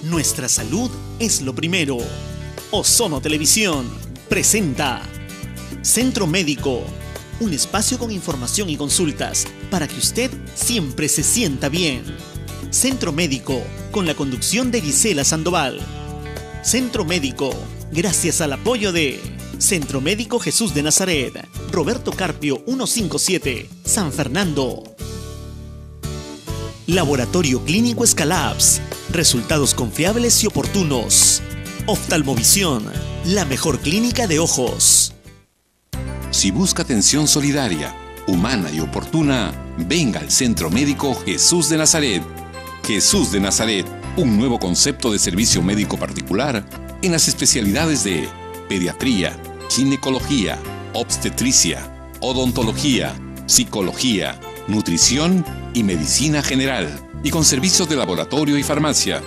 Nuestra salud es lo primero. Ozono Televisión presenta Centro Médico, un espacio con información y consultas para que usted siempre se sienta bien. Centro Médico, con la conducción de Gisela Sandoval. Centro Médico, gracias al apoyo de Centro Médico Jesús de Nazaret, Roberto Carpio 157, San Fernando. Laboratorio Clínico Escalabs, resultados confiables y oportunos. Oftalmovisión, la mejor clínica de ojos. Si busca atención solidaria, humana y oportuna, venga al Centro Médico Jesús de Nazaret. Jesús de Nazaret, un nuevo concepto de servicio médico particular en las especialidades de pediatría, ginecología, obstetricia, odontología, psicología, nutrición y medicina general, y con servicios de laboratorio y farmacia.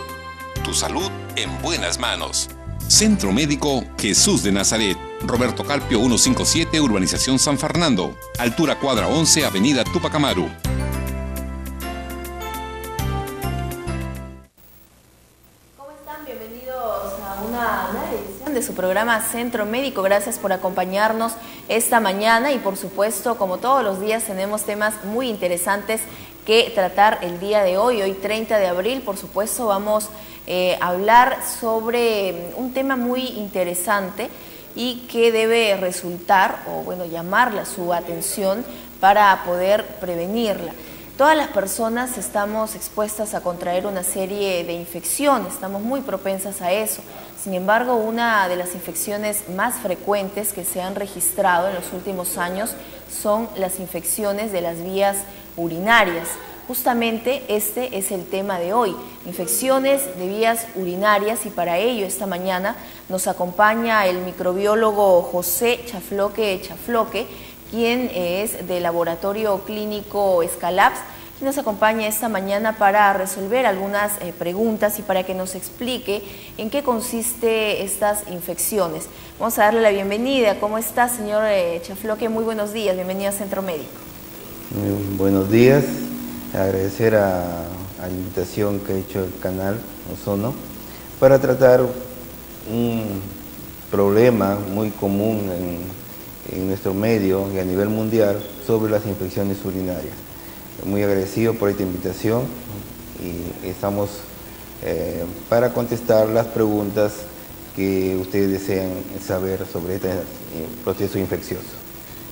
Tu salud en buenas manos. Centro Médico Jesús de Nazaret, Roberto Carpio 157, Urbanización San Fernando, altura cuadra 11, Avenida Túpac Amaru. ¿Cómo están? Bienvenidos a una nueva edición de su programa Centro Médico. Gracias por acompañarnos esta mañana y por supuesto, como todos los días, tenemos temas muy interesantes que tratar el día de hoy. Hoy 30 de abril, por supuesto, vamos a hablar sobre un tema muy interesante y que debe resultar, o bueno, llamarla su atención para poder prevenirla. Todas las personas estamos expuestas a contraer una serie de infecciones, estamos muy propensas a eso. Sin embargo, una de las infecciones más frecuentes que se han registrado en los últimos años son las infecciones de las vías urinarias. Justamente este es el tema de hoy, infecciones de vías urinarias, y para ello esta mañana nos acompaña el microbiólogo José Chafloque, quien es del Laboratorio Clínico Escalabs, y nos acompaña esta mañana para resolver algunas preguntas y para que nos explique en qué consiste estas infecciones. Vamos a darle la bienvenida. ¿Cómo está, señor Chafloque? Muy buenos días, bienvenido a Centro Médico. Muy buenos días, agradecer a la invitación que ha hecho el canal Ozono para tratar un problema muy común en nuestro medio y a nivel mundial sobre las infecciones urinarias. Muy agradecido por esta invitación y estamos para contestar las preguntas que ustedes desean saber sobre este proceso infeccioso.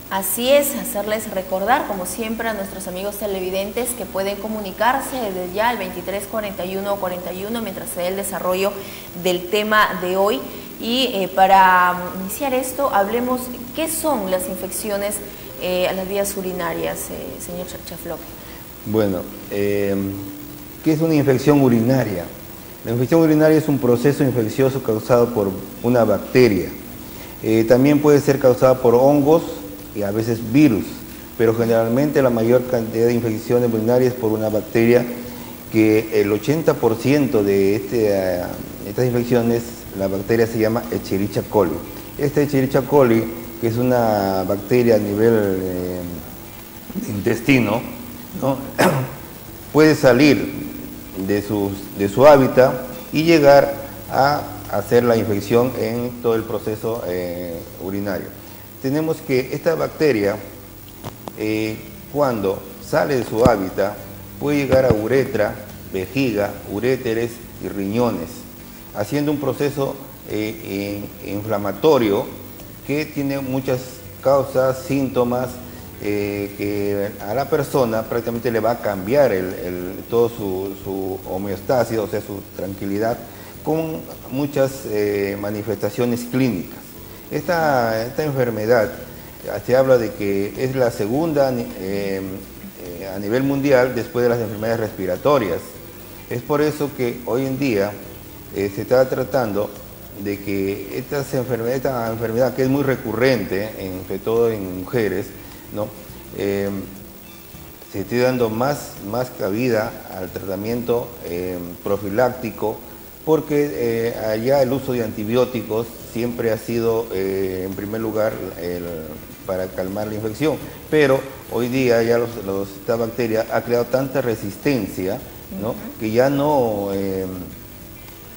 Así es, hacerles recordar, como siempre, a nuestros amigos televidentes que pueden comunicarse desde ya al 234141 mientras se dé el desarrollo del tema de hoy. Y para iniciar esto, hablemos qué son las infecciones a las vías urinarias, señor Chafloque. Bueno, ¿qué es una infección urinaria? La infección urinaria es un proceso infeccioso causado por una bacteria. También puede ser causada por hongos y a veces virus, pero generalmente la mayor cantidad de infecciones urinarias es por una bacteria, que el 80% de estas infecciones, la bacteria se llama Escherichia coli. Esta Escherichia coli, que es una bacteria a nivel de intestino, ¿no? puede salir de su hábitat y llegar a hacer la infección en todo el proceso urinario. Tenemos que esta bacteria, cuando sale de su hábitat, puede llegar a uretra, vejiga, uréteres y riñones, haciendo un proceso inflamatorio que tiene muchas causas, síntomas, que a la persona prácticamente le va a cambiar todo su homeostasis, o sea, su tranquilidad, con muchas manifestaciones clínicas. Esta enfermedad, se habla de que es la segunda a nivel mundial después de las enfermedades respiratorias. Es por eso que hoy en día se está tratando de que esta enfermedad, que es muy recurrente, sobre todo en mujeres, ¿no? Se esté dando más cabida al tratamiento profiláctico, porque allá el uso de antibióticos siempre ha sido en primer lugar para calmar la infección, pero hoy día ya esta bacteria ha creado tanta resistencia, ¿no? que ya no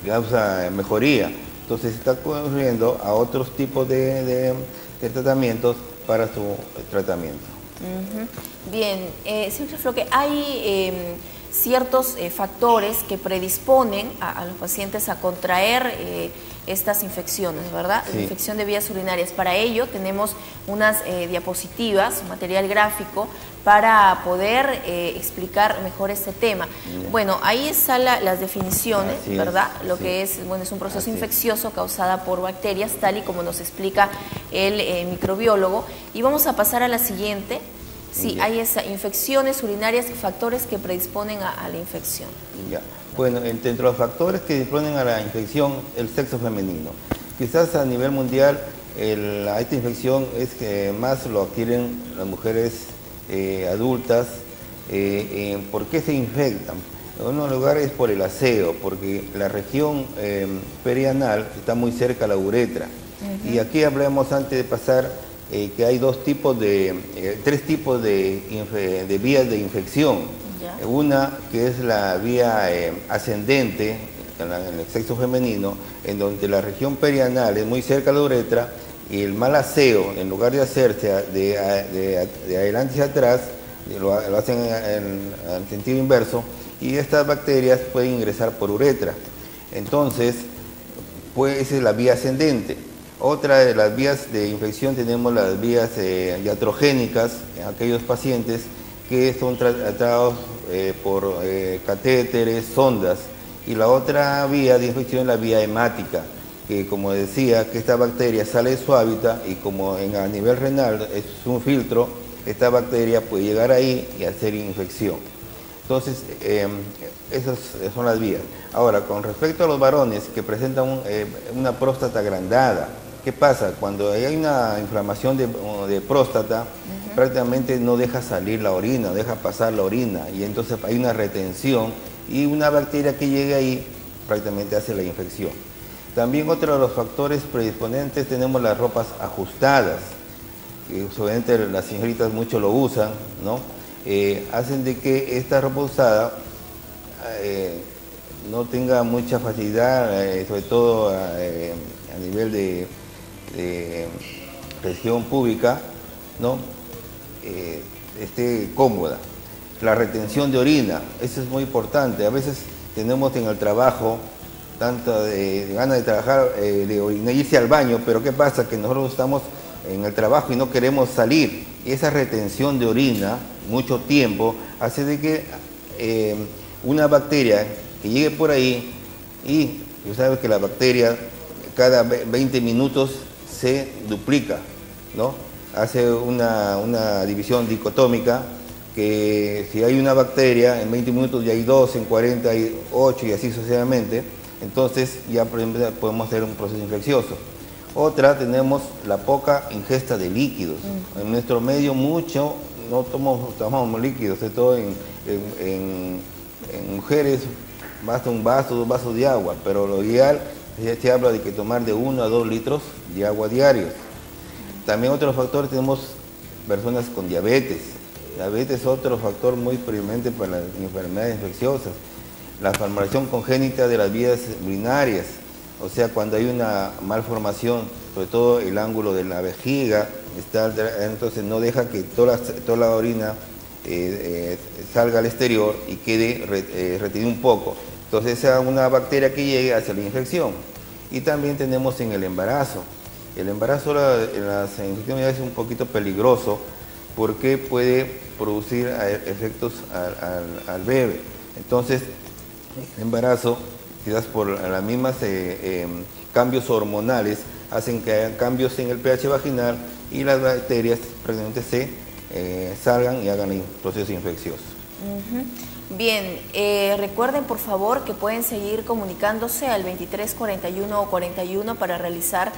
causa mejoría. Entonces se está corriendo a otros tipos de tratamientos para su tratamiento. Bien, señor Chafloque, hay ciertos factores que predisponen a los pacientes a contraer estas infecciones, ¿verdad? Sí. La infección de vías urinarias. Para ello tenemos unas diapositivas, un material gráfico para poder explicar mejor este tema. Bien. Bueno, ahí están las definiciones, Así ¿verdad? es, Lo sí. que es, bueno, es un proceso Así es. infeccioso causada por bacterias, tal y como nos explica el microbiólogo. Y vamos a pasar a la siguiente. Sí, Ya. hay infecciones urinarias, factores que predisponen a la infección. Ya. Bueno, entre los factores que disponen a la infección, el sexo femenino. Quizás a nivel mundial esta infección es que más lo adquieren las mujeres adultas. ¿Por qué se infectan? En unos lugares es por el aseo, porque la región perianal está muy cerca a la uretra. Y aquí hablamos antes de pasar que hay tres tipos de vías de infección. Ya. Una que es la vía ascendente en el sexo femenino, en donde la región perianal es muy cerca a la uretra y el mal aseo, en lugar de hacerse de adelante hacia atrás, lo hacen en sentido inverso, y estas bacterias pueden ingresar por uretra. Entonces, pues esa es la vía ascendente. Otra de las vías de infección tenemos las vías iatrogénicas en aquellos pacientes que son tratados por catéteres, sondas. Y la otra vía de infección es la vía hemática, que como decía, que esta bacteria sale de su hábitat y como a nivel renal es un filtro, esta bacteria puede llegar ahí y hacer infección. Entonces, esas son las vías. Ahora, con respecto a los varones que presentan una próstata agrandada, ¿qué pasa? Cuando hay una inflamación de próstata, prácticamente no deja salir la orina, deja pasar la orina, y entonces hay una retención y una bacteria que llegue ahí prácticamente hace la infección. También otro de los factores predisponentes tenemos las ropas ajustadas, que obviamente las señoritas mucho lo usan, ¿no? Hacen de que esta ropa usada no tenga mucha facilidad, sobre todo a nivel de región pública, ¿no? Esté cómoda. La retención de orina, eso es muy importante. A veces tenemos en el trabajo tanta de ganas de trabajar, de orinar, irse al baño, pero ¿qué pasa? Que nosotros estamos en el trabajo y no queremos salir. Y esa retención de orina, mucho tiempo, hace de que una bacteria que llegue por ahí, y tú sabes que la bacteria cada 20 minutos se duplica, ¿no? Hace una división dicotómica, que si hay una bacteria, en 20 minutos ya hay 2, en 40 hay 8 y así sucesivamente. Entonces ya podemos hacer un proceso infeccioso. Otra, tenemos la poca ingesta de líquidos. En nuestro medio no tomamos líquidos, sobre todo en mujeres, basta un vaso, 2 vasos de agua, pero lo ideal se habla de que tomar de 1 a 2 litros de agua diarios. También otro factor, tenemos personas con diabetes. Diabetes es otro factor muy premente para las enfermedades infecciosas. La malformación congénita de las vías urinarias, o sea, cuando hay una malformación, sobre todo el ángulo de la vejiga, entonces no deja que toda la orina salga al exterior y quede retenida un poco. Entonces esa es una bacteria que llegue hacia la infección. Y también tenemos en el embarazo. El embarazo en las infecciones es un poquito peligroso porque puede producir efectos al bebé. Entonces, el embarazo, quizás por las mismas cambios hormonales, hacen que haya cambios en el pH vaginal y las bacterias prácticamente se salgan y hagan el proceso infeccioso. Bien, recuerden por favor que pueden seguir comunicándose al 2341 o 41 para realizar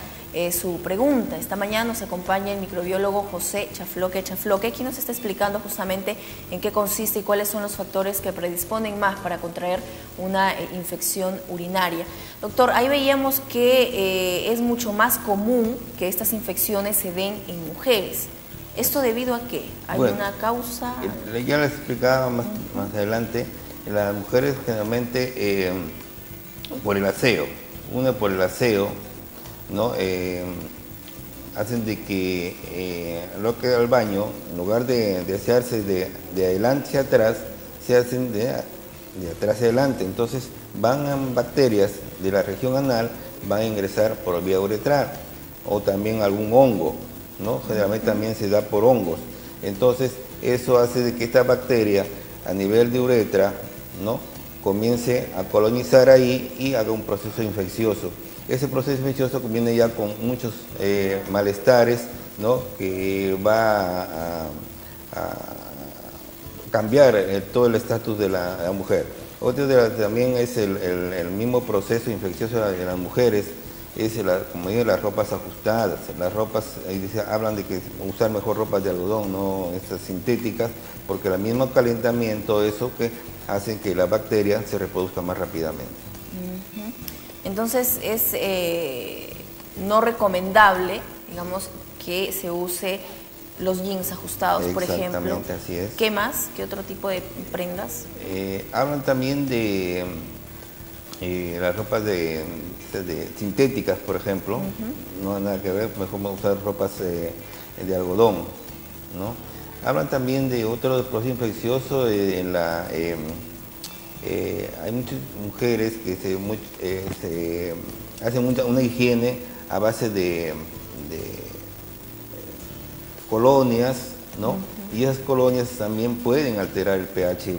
su pregunta. Esta mañana nos acompaña el microbiólogo José Chafloque, quien nos está explicando justamente en qué consiste y cuáles son los factores que predisponen más para contraer una infección urinaria. Doctor, ahí veíamos que es mucho más común que estas infecciones se den en mujeres. ¿Esto debido a qué? ¿Hay una causa? Ya les explicaba más adelante, las mujeres generalmente Por el aseo. Una por el aseo, ¿no? Hacen de que lo que al baño, en lugar de asearse de adelante hacia atrás, se hacen de atrás hacia adelante. Entonces van bacterias de la región anal, van a ingresar por vía uretral, o también algún hongo, ¿no? Generalmente también se da por hongos. Entonces eso hace de que esta bacteria a nivel de uretra, ¿no?, comience a colonizar ahí y haga un proceso infeccioso. Ese proceso infeccioso viene ya con muchos malestares, ¿no?, que va a cambiar todo el estatus de la mujer. Otro también es el mismo proceso infeccioso de las mujeres, es como digo, las ropas ajustadas. Las ropas, hablan de que usar mejor ropas de algodón, no estas sintéticas, porque el mismo calentamiento, eso que hace que la bacteria se reproduzca más rápidamente. Entonces es no recomendable, digamos, que se use los jeans ajustados, por ejemplo. Exactamente, así es. ¿Qué más? ¿Qué otro tipo de prendas? Hablan también de las ropas sintéticas, por ejemplo. No hay nada que ver, mejor usar ropas de algodón, ¿no? Hablan también de otro proceso infeccioso hay muchas mujeres que se hacen una higiene a base de colonias, ¿no? Y esas colonias también pueden alterar el pH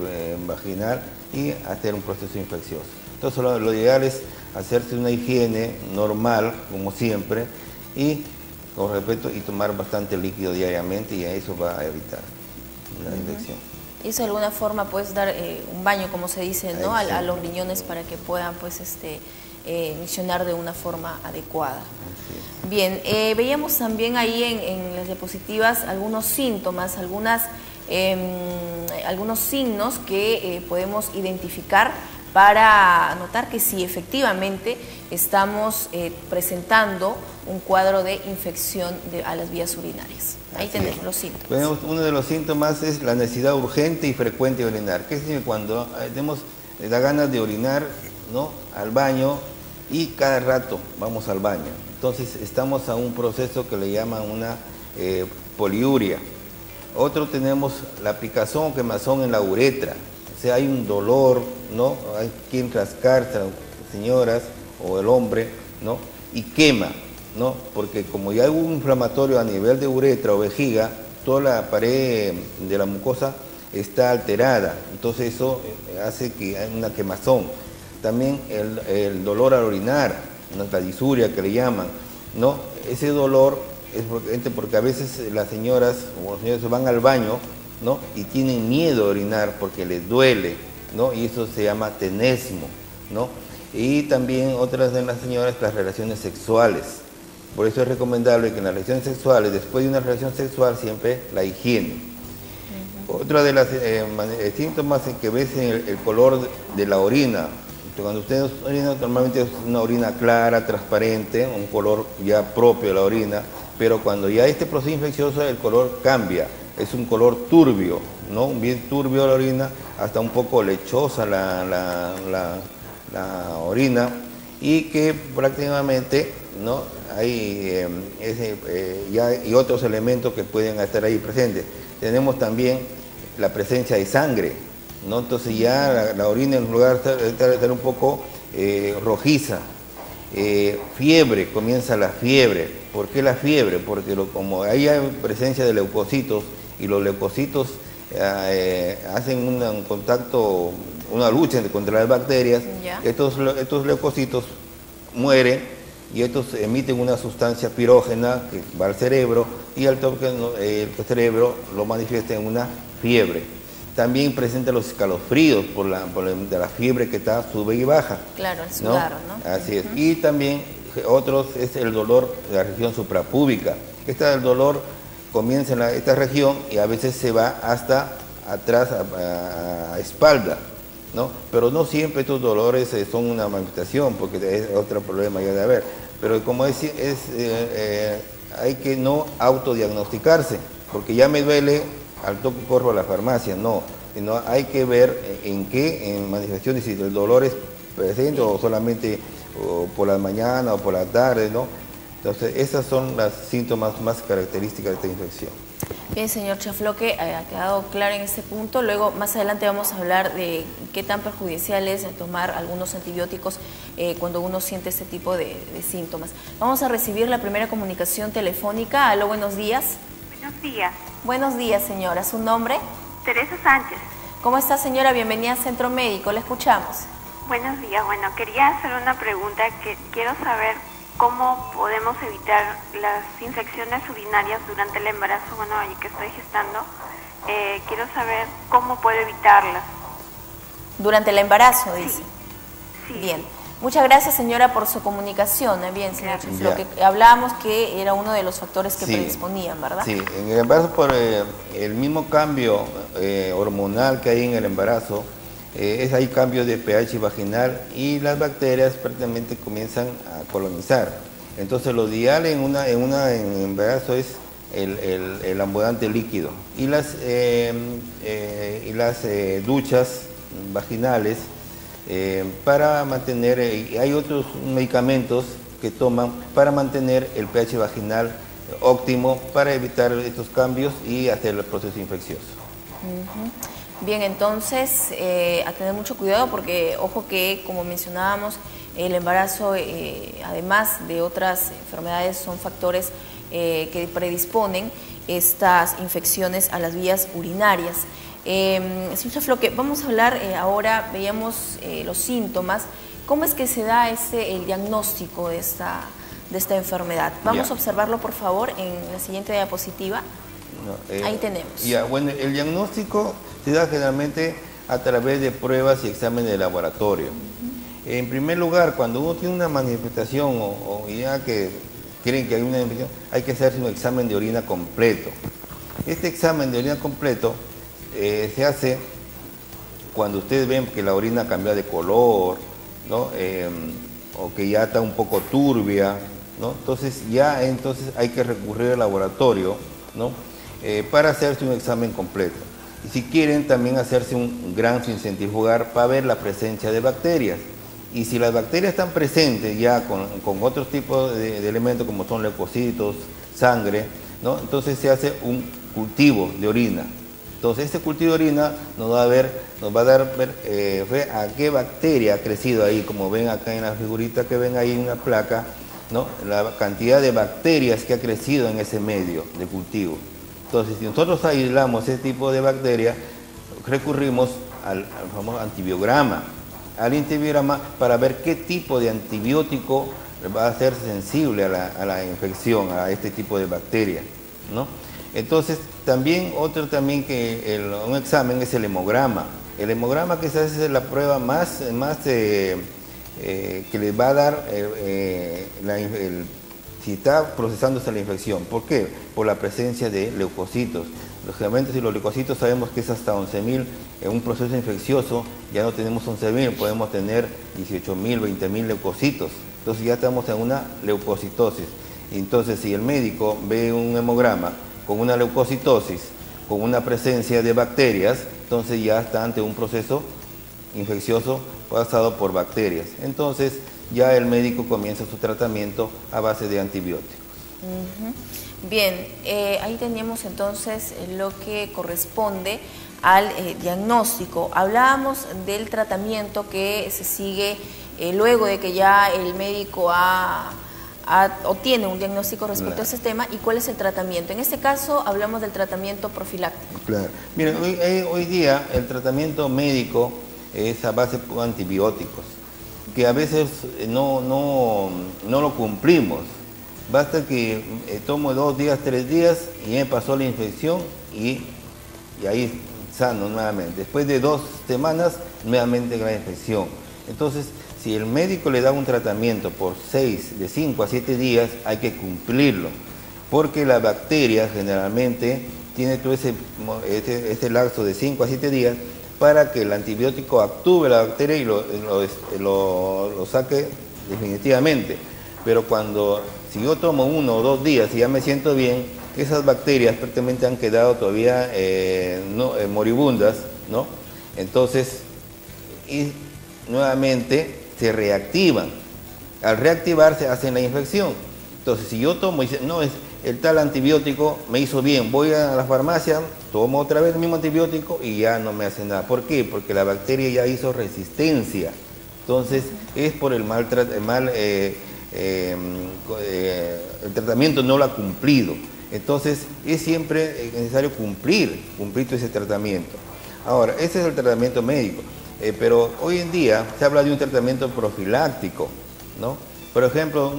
vaginal y hacer un proceso infeccioso. Entonces lo ideal es hacerse una higiene normal, como siempre, y con respeto, y tomar bastante líquido diariamente, y eso va a evitar la infección. Y eso de alguna forma puedes dar un baño, como se dice, ¿no? A los riñones para que puedan pues funcionar de una forma adecuada. Bien, veíamos también ahí en las diapositivas algunos síntomas, algunos signos que podemos identificar para notar que sí, efectivamente estamos presentando un cuadro de infección a las vías urinarias. Ahí tenemos los síntomas. Bueno, uno de los síntomas es la necesidad urgente y frecuente de orinar. ¿Qué significa? Cuando da ganas de orinar, ¿no?, al baño, y cada rato vamos al baño. Entonces estamos a un proceso que le llaman una poliuria. Otro, tenemos la picazón o quemazón en la uretra. O sea, hay un dolor, ¿no? Hay quien rascarse, señoras o el hombre, ¿no?, y quema, ¿no? Porque como ya hay un inflamatorio a nivel de uretra o vejiga, toda la pared de la mucosa está alterada. Entonces eso hace que haya una quemazón. También el dolor al orinar, la disuria que le llaman, ¿no? Ese dolor es porque a veces las señoras o los señores van al baño, ¿no?, y tienen miedo a orinar porque les duele, ¿no? Y eso se llama tenesmo, ¿no? Y también otras de las señoras, las relaciones sexuales. Por eso es recomendable que en las relaciones sexuales, después de una relación sexual, siempre la higiene. Otra de las síntomas es que ves el color de la orina. Cuando ustedes orinan, normalmente es una orina clara, transparente, un color ya propio de la orina, pero cuando ya este proceso infeccioso, el color cambia, es un color turbio, ¿no? Bien turbio la orina, hasta un poco lechosa la orina, y que prácticamente, ¿no?, hay y otros elementos que pueden estar ahí presentes. Tenemos también la presencia de sangre, ¿no? Entonces ya la orina, en lugar de estar un poco rojiza. Fiebre, comienza la fiebre. ¿Por qué la fiebre? Porque como hay presencia de leucocitos, y los leucocitos hacen un contacto, una lucha contra las bacterias, estos leucocitos mueren, y estos emiten una sustancia pirógena que va al cerebro, y al toque el cerebro lo manifiesta en una fiebre. También presenta los escalofríos por la fiebre que está, sube y baja. Claro, el sudar, ¿no? Así es. Y también otros es el dolor de la región suprapúbica. El dolor comienza en esta región y a veces se va hasta atrás a espalda, ¿no? Pero no siempre estos dolores son una manifestación, porque es otro problema ya de haber. Pero como hay que no autodiagnosticarse, porque ya me duele, al toque corro a la farmacia, no, sino hay que ver en manifestaciones, si el dolor es presente o solamente por la mañana o por la tarde, ¿no? Entonces, esas son las síntomas más características de esta infección. Bien, señor Chafloque, ha quedado claro en este punto. Luego, más adelante vamos a hablar de qué tan perjudicial es tomar algunos antibióticos cuando uno siente este tipo de síntomas. Vamos a recibir la primera comunicación telefónica. Aló, buenos días. Buenos días. Buenos días, señora. ¿Su nombre? Teresa Sánchez. ¿Cómo está, señora? Bienvenida al Centro Médico. La escuchamos. Buenos días. Bueno, quería hacer una pregunta que quiero saber cómo podemos evitar las infecciones urinarias durante el embarazo. Bueno, ya que estoy gestando, quiero saber cómo puedo evitarlas. Durante el embarazo, dice. Sí. Bien. Muchas gracias, señora, por su comunicación. Bien, señor Chafloque, hablábamos que era uno de los factores que predisponían, ¿verdad? Sí, en el embarazo por el mismo cambio hormonal que hay en el embarazo, hay cambio de pH vaginal y las bacterias prácticamente comienzan a colonizar. Entonces lo ideal en embarazo es el ambulante líquido y las duchas vaginales para mantener, hay otros medicamentos que toman para mantener el pH vaginal óptimo para evitar estos cambios y hacer el proceso infeccioso. Bien, entonces a tener mucho cuidado porque, ojo que, como mencionábamos, el embarazo, además de otras enfermedades, son factores que predisponen estas infecciones a las vías urinarias. Señor Chafloque, vamos a hablar ahora, veíamos los síntomas. ¿Cómo es que se da el diagnóstico de esta enfermedad? Vamos a observarlo, por favor, en la siguiente diapositiva. Ahí tenemos. Bueno, el diagnóstico se da generalmente a través de pruebas y exámenes de laboratorio. En primer lugar, cuando uno tiene una manifestación o ya que creen que hay una infección, hay que hacerse un examen de orina completo. Este examen de orina completo se hace cuando ustedes ven que la orina cambia de color, ¿no? O que ya está un poco turbia, ¿no? Entonces hay que recurrir al laboratorio, ¿no? Para hacerse un examen completo. Y si quieren también hacerse un gran sin centrifugar para ver la presencia de bacterias. Y si las bacterias están presentes ya con otros tipos de elementos como son leucocitos, sangre, ¿no? Entonces se hace un cultivo de orina. Entonces este cultivo de orina nos va a dar fe a qué bacteria ha crecido ahí, como ven acá en la figurita que ven ahí en una placa, ¿no? La cantidad de bacterias que ha crecido en ese medio de cultivo. Entonces, si nosotros aislamos ese tipo de bacterias, recurrimos al famoso antibiograma. Al antibiograma para ver qué tipo de antibiótico va a ser sensible a la infección, a este tipo de bacterias, ¿no? Entonces, un examen es el hemograma. El hemograma que se hace es la prueba más que les va a dar si está procesándose la infección. ¿Por qué? Por la presencia de leucocitos. Lógicamente, si los leucocitos sabemos que es hasta 11.000 en un proceso infeccioso, ya no tenemos 11.000, podemos tener 18.000, 20.000 leucocitos. Entonces ya estamos en una leucocitosis. Entonces, si el médico ve un hemograma con una leucocitosis, con una presencia de bacterias, entonces ya está ante un proceso infeccioso causado por bacterias. Entonces ya el médico comienza su tratamiento a base de antibióticos. Bien, ahí teníamos entonces lo que corresponde al diagnóstico. Hablábamos del tratamiento que se sigue luego de que ya el médico obtiene un diagnóstico respecto a ese tema, y cuál es el tratamiento. En este caso hablamos del tratamiento profiláctico. Claro. Miren, hoy día el tratamiento médico es a base de antibióticos, que a veces no lo cumplimos. Basta que tomo 2 días, 3 días y me pasó la infección y ahí sano nuevamente. Después de 2 semanas, nuevamente la infección. Entonces, si el médico le da un tratamiento por de 5 a 7 días, hay que cumplirlo, porque la bacteria generalmente tiene todo ese lapso de 5 a 7 días para que el antibiótico actúe la bacteria y lo saque definitivamente. Pero si yo tomo 1 o 2 días y ya me siento bien, esas bacterias prácticamente han quedado todavía moribundas, ¿no? Entonces, y nuevamente se reactivan. Al reactivarse hacen la infección. Entonces, si yo tomo y dice, no, es el tal antibiótico me hizo bien, voy a la farmacia, tomo otra vez el mismo antibiótico y ya no me hace nada. ¿Por qué? Porque la bacteria ya hizo resistencia. Entonces, es por el el tratamiento no lo ha cumplido. Entonces, es siempre necesario cumplir todo ese tratamiento. Ahora, ese es el tratamiento médico, pero hoy en día se habla de un tratamiento profiláctico, ¿no? Por ejemplo,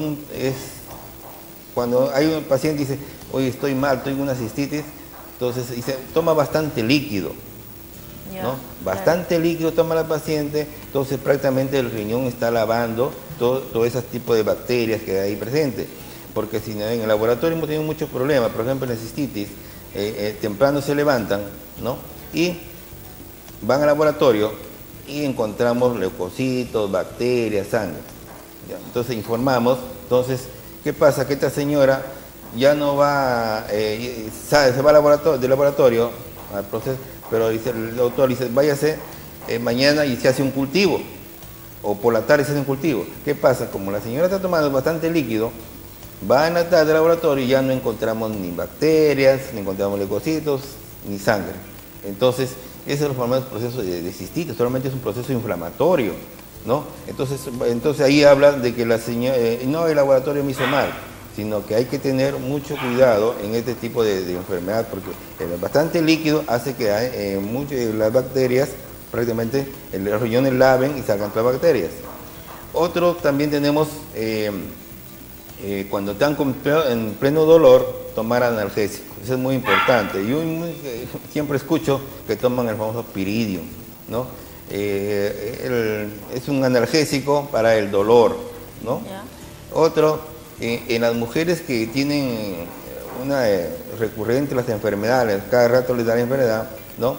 cuando hay un paciente que dice, oye, estoy mal, tengo una cistitis, entonces dice, toma bastante líquido, ¿no? Bastante líquido toma la paciente, entonces prácticamente el riñón está lavando todo ese tipo de bacterias que hay presentes. Porque si en el laboratorio hemos tenido muchos problemas, por ejemplo en la cistitis, temprano se levantan, ¿no? Y van al laboratorio y encontramos leucocitos, bacterias, sangre. ¿Ya? Entonces informamos, entonces, ¿qué pasa? Que esta señora ya no va, se va del laboratorio al proceso, pero dice, el doctor dice, váyase mañana y se hace un cultivo, o por la tarde se hace un cultivo. ¿Qué pasa? Como la señora está tomando bastante líquido, va en la tarde al laboratorio y ya no encontramos ni bacterias, ni encontramos leucocitos, ni sangre. Entonces, ese es el famoso proceso de cistitis, solamente es un proceso inflamatorio, ¿no? Entonces ahí hablan de que la señora, no el laboratorio me hizo mal, sino que hay que tener mucho cuidado en este tipo de enfermedad, porque el bastante líquido hace que las bacterias, prácticamente los riñones laven y salgan todas las bacterias. Otro también tenemos, cuando están en pleno dolor, tomar analgésicos. Eso es muy importante. Yo siempre escucho que toman el famoso Piridium, ¿no? Es un analgésico para el dolor, ¿no? Yeah. Otro, en las mujeres que tienen una recurrente las enfermedades, cada rato les da la enfermedad, ¿no?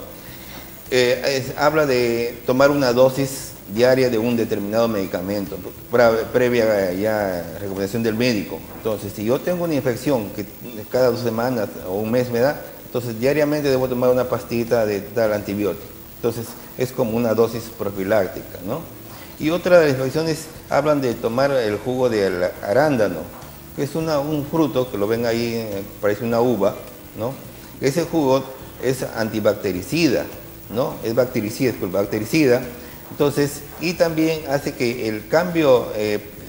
Habla de tomar una dosis diaria de un determinado medicamento, previa ya recomendación del médico. Entonces, si yo tengo una infección que cada 2 semanas o un mes me da, entonces diariamente debo tomar una pastillita de tal antibiótico. Entonces, es como una dosis profiláctica, ¿no? Y otra de las infecciones hablan de tomar el jugo del arándano, que es un fruto, que lo ven ahí, parece una uva, ¿no? Ese jugo es antibactericida, ¿no? Es bactericida. Entonces, y también hace que el cambio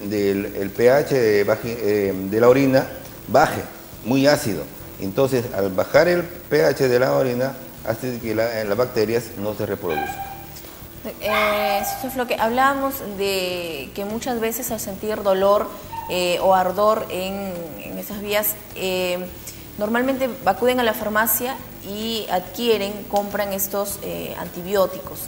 del pH de la orina baje, muy ácido. Entonces, al bajar el pH de la orina, hace que las bacterias no se reproduzcan. Eso es lo que hablábamos de que muchas veces al sentir dolor o ardor en esas vías, normalmente acuden a la farmacia y compran estos antibióticos.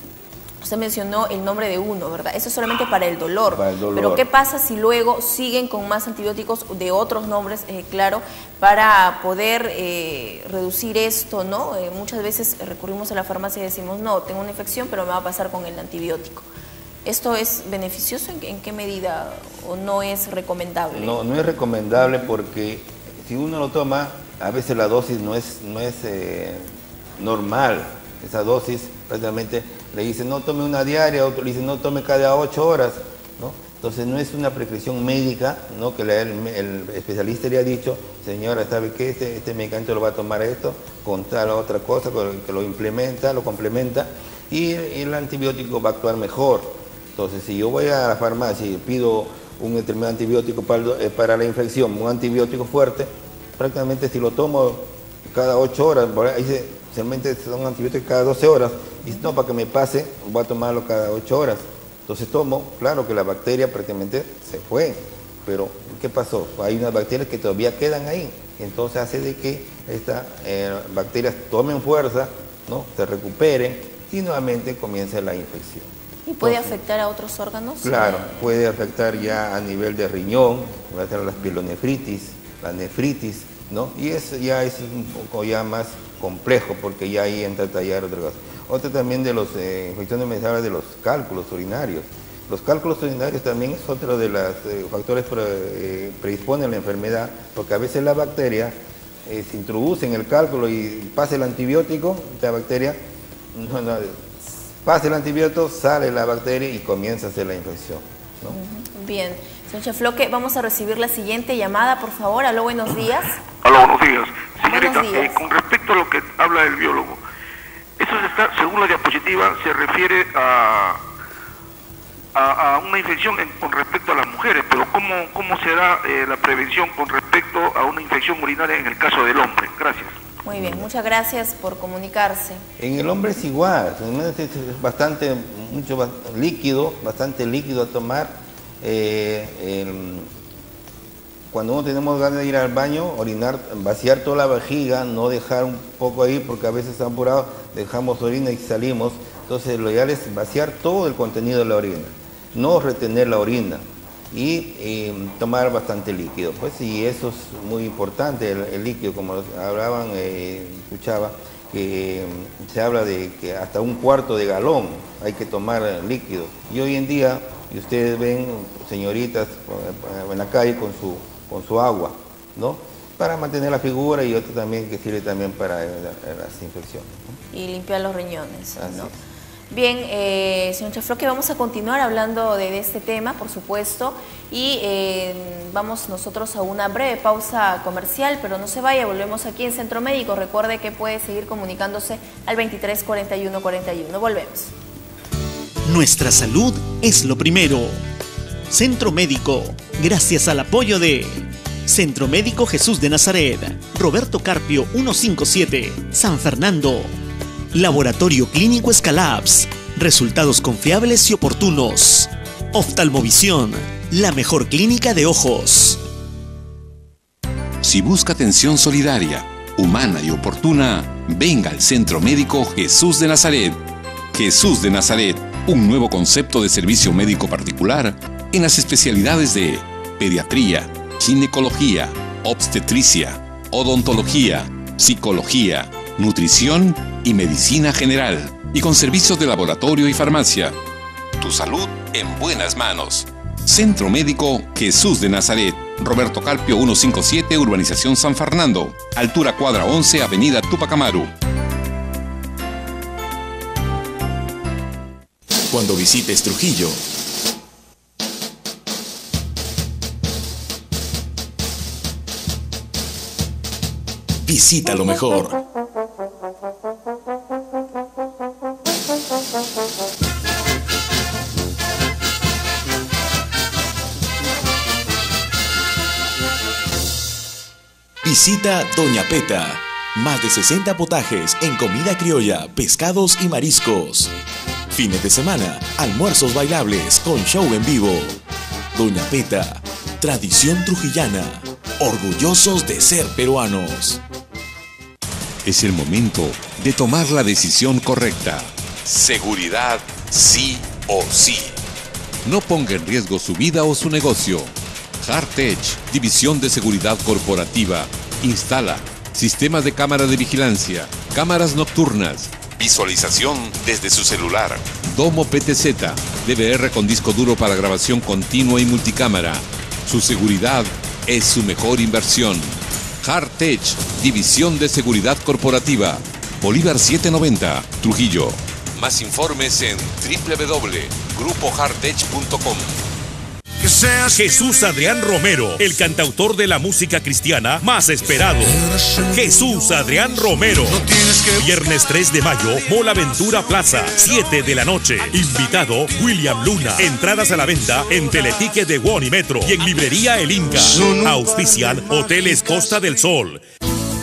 Usted mencionó el nombre de uno, ¿verdad? Eso es solamente para el dolor. Para el dolor. Pero ¿qué pasa si luego siguen con más antibióticos de otros nombres, claro, para poder reducir esto, ¿no? Muchas veces recurrimos a la farmacia y decimos, no, tengo una infección, pero me va a pasar con el antibiótico. ¿Esto es beneficioso? ¿En qué medida o no es recomendable? No, no es recomendable porque si uno lo toma, a veces la dosis no es normal. Esa dosis prácticamente le dicen no tome una diaria, otro le dicen no tome cada 8 horas, ¿no? Entonces no es una prescripción médica, ¿no? Que el especialista le ha dicho, señora, ¿sabe qué? Este medicamento lo va a tomar esto, con tal otra cosa, que lo implementa, lo complementa, y el antibiótico va a actuar mejor. Entonces si yo voy a la farmacia y pido un determinado antibiótico para la infección, un antibiótico fuerte, prácticamente si lo tomo cada 8 horas, ahí realmente son antibióticos cada 12 horas, y no, para que me pase, voy a tomarlo cada 8 horas. Entonces tomo, claro que la bacteria prácticamente se fue, pero ¿qué pasó? Hay unas bacterias que todavía quedan ahí, entonces hace de que estas bacterias tomen fuerza, ¿no? Se recuperen y nuevamente comience la infección. ¿Y puede afectar a otros órganos? Claro, puede afectar ya a nivel de riñón, puede afectar las pielonefritis, la nefritis, ¿no? Y eso ya es un poco ya más complejo porque ya ahí entra a tallar otra cosa. Otra también de las infecciones mencionadas de los cálculos urinarios. Los cálculos urinarios también es otro de los factores que predisponen a la enfermedad, porque a veces la bacteria se introduce en el cálculo y pasa el antibiótico, la bacteria, pasa el antibiótico, sale la bacteria y comienza a hacer la infección. ¿no? Bien, señor Chefloque, vamos a recibir la siguiente llamada, por favor. Aló, buenos días. Aló, buenos días. Señorita, Buenos días. Con respecto a lo que habla el biólogo, eso está, según la diapositiva, se refiere a una infección con respecto a las mujeres, pero ¿cómo se da la prevención con respecto a una infección urinaria en el caso del hombre? Gracias. Muy bien, muchas gracias por comunicarse. En el hombre es igual, es bastante líquido a tomar. Cuando uno tenemos ganas de ir al baño, orinar, vaciar toda la vejiga, no dejar un poco ahí porque a veces está apurado, dejamos orina y salimos. Entonces lo ideal es vaciar todo el contenido de la orina, no retener la orina y tomar bastante líquido. Pues, y eso es muy importante, el líquido, como hablaban, escuchaba, que se habla de que hasta 1/4 de galón hay que tomar líquido. Y hoy en día, y ustedes ven señoritas en la calle con su agua, ¿no? Para mantener la figura, y otro también que sirve también para las infecciones, ¿no? Y limpiar los riñones, ¿no? Así. Bien, señor Chefloque, vamos a continuar hablando de este tema, por supuesto, y vamos nosotros a una breve pausa comercial, pero no se vaya, volvemos aquí en Centro Médico. Recuerde que puede seguir comunicándose al 23 41 41. Volvemos. Nuestra salud es lo primero. Centro Médico, gracias al apoyo de Centro Médico Jesús de Nazaret, Roberto Carpio 157, San Fernando. Laboratorio Clínico Escalabs, resultados confiables y oportunos. Oftalmovisión, la mejor clínica de ojos. Si busca atención solidaria, humana y oportuna, venga al Centro Médico Jesús de Nazaret. Jesús de Nazaret, un nuevo concepto de servicio médico particular en las especialidades de pediatría, ginecología, obstetricia, odontología, psicología, nutrición y medicina general, y con servicios de laboratorio y farmacia. Tu salud en buenas manos. Centro Médico Jesús de Nazaret, Roberto Carpio 157, Urbanización San Fernando, altura cuadra 11, Avenida Túpac Amaru. Cuando visites Trujillo, visita lo mejor. Visita Doña Peta. Más de 60 potajes en comida criolla, pescados y mariscos. Fines de semana, almuerzos bailables con show en vivo. Doña Peta, tradición trujillana. Orgullosos de ser peruanos. Es el momento de tomar la decisión correcta. Seguridad sí o sí. No ponga en riesgo su vida o su negocio. Hardtech, División de Seguridad Corporativa, instala sistemas de cámara de vigilancia, cámaras nocturnas, visualización desde su celular, Domo PTZ, DVR con disco duro para grabación continua y multicámara. Su seguridad es su mejor inversión. Hardtech, División de Seguridad Corporativa, Bolívar 790, Trujillo. Más informes en www.grupohardtech.com. Jesús Adrián Romero, el cantautor de la música cristiana más esperado. Jesús Adrián Romero. Viernes 3 de mayo, Mola Ventura Plaza, 7 de la noche. Invitado, William Luna. Entradas a la venta en Teleticket de Won y Metro y en Librería El Inca. Auspician Hoteles Costa del Sol.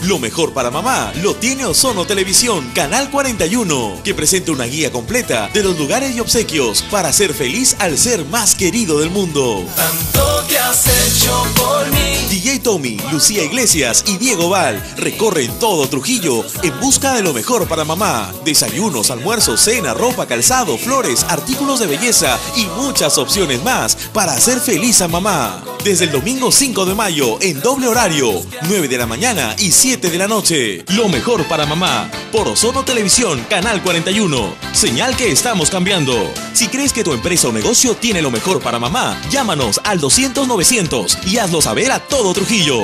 Lo mejor para mamá lo tiene Ozono Televisión, Canal 41, que presenta una guía completa de los lugares y obsequios para ser feliz al ser más querido del mundo. Tanto que has hecho por mí. DJ Tommy, Lucía Iglesias y Diego Val recorren todo Trujillo en busca de lo mejor para mamá. Desayunos, almuerzos, cena, ropa, calzado, flores, artículos de belleza y muchas opciones más para hacer feliz a mamá. Desde el domingo 5 de mayo en doble horario, 9 de la mañana y 7 de la noche. Lo mejor para mamá por Ozono Televisión, Canal 41. Señal que estamos cambiando. Si crees que tu empresa o negocio tiene lo mejor para mamá, llámanos al 200-900 y hazlo saber a todo Trujillo.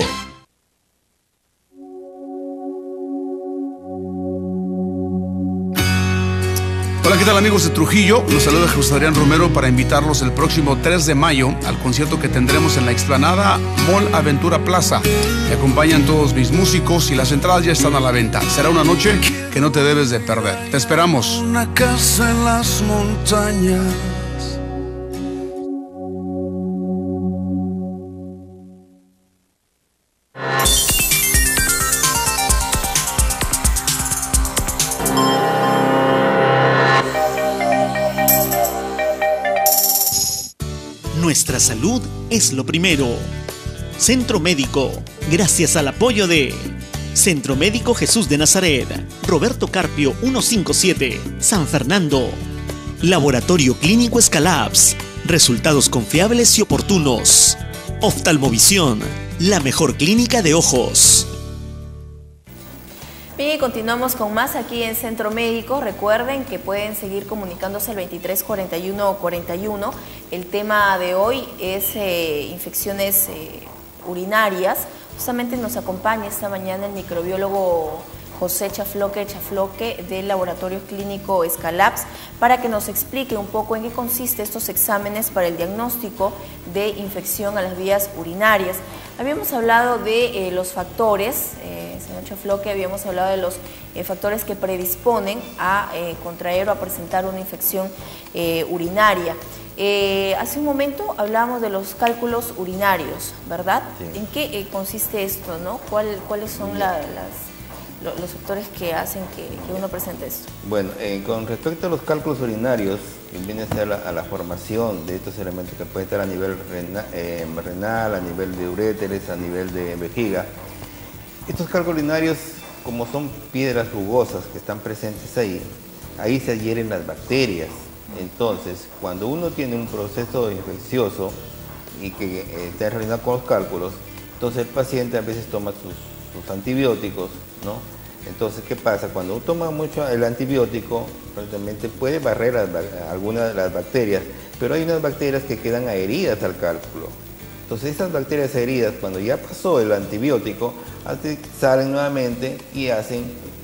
Hola, ¿qué tal, amigos de Trujillo? Los saluda Jesús Adrián Romero para invitarlos el próximo 3 de mayo al concierto que tendremos en la explanada Mall Aventura Plaza. Me acompañan todos mis músicos y las entradas ya están a la venta. Será una noche que no te debes de perder. Te esperamos. Una casa en las montañas. Nuestra salud es lo primero. Centro Médico, gracias al apoyo de Centro Médico Jesús de Nazaret, Roberto Carpio 157, San Fernando. Laboratorio Clínico Escalaps, resultados confiables y oportunos. Oftalmovisión, la mejor clínica de ojos. Bien, y continuamos con más aquí en Centro Médico. Recuerden que pueden seguir comunicándose al 234141. El tema de hoy es infecciones urinarias. Justamente nos acompaña esta mañana el microbiólogo José Chafloque del Laboratorio Clínico Escalaps para que nos explique un poco en qué consiste estos exámenes para el diagnóstico de infección a las vías urinarias. Habíamos hablado de los factores, señor Chafloque, habíamos hablado de los factores que predisponen a contraer o a presentar una infección urinaria. Hace un momento hablábamos de los cálculos urinarios, ¿verdad? Sí. ¿En qué consiste esto, no? ¿Cuáles son los factores que hacen que uno presente esto? Bueno, con respecto a los cálculos urinarios, que viene a ser a la formación de estos elementos que pueden estar a nivel renal, a nivel de uréteres, a nivel de vejiga, estos cálculos urinarios, como son piedras rugosas que están presentes ahí se adhieren las bacterias. Entonces, cuando uno tiene un proceso infeccioso y que está relacionado con los cálculos, entonces el paciente a veces toma sus antibióticos, ¿no? Entonces, ¿qué pasa? Cuando uno toma mucho el antibiótico, prácticamente puede barrer algunas de las bacterias, pero hay unas bacterias que quedan adheridas al cálculo. Entonces, esas bacterias heridas, cuando ya pasó el antibiótico, salen nuevamente y